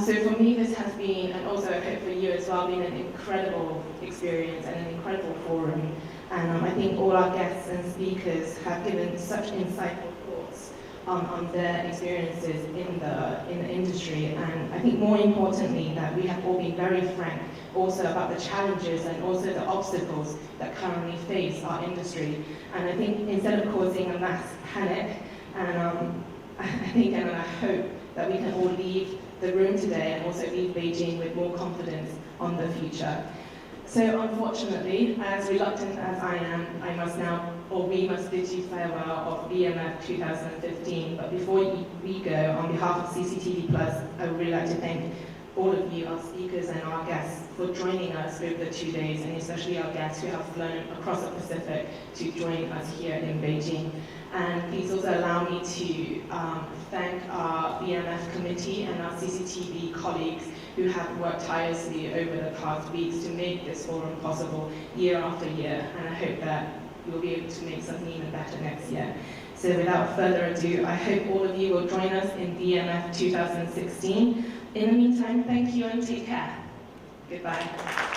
So for me, this has been, and also I hope for you as well, been an incredible experience and an incredible forum. And I think all our guests and speakers have given such insightful thoughts on their experiences in the industry. And I think more importantly, that we have all been very frank also about the challenges and also the obstacles that currently face our industry. And I think instead of causing a mass panic, and I think and I hope that we can all leave the room today and also leave Beijing with more confidence on the future. So unfortunately, as reluctant as I am, I must now, or we must bid you farewell of VMF 2015. But before we go, on behalf of CCTV Plus, I would really like to thank all of you, our speakers and our guests, for joining us over the 2 days, and especially our guests who have flown across the Pacific to join us here in Beijing. And please also allow me to thank our VMF committee and our CCTV colleagues who have worked tirelessly over the past weeks to make this forum possible year after year. And I hope that we'll be able to make something even better next year. So without further ado, I hope all of you will join us in VMF 2016. In the meantime, thank you and take care. Goodbye.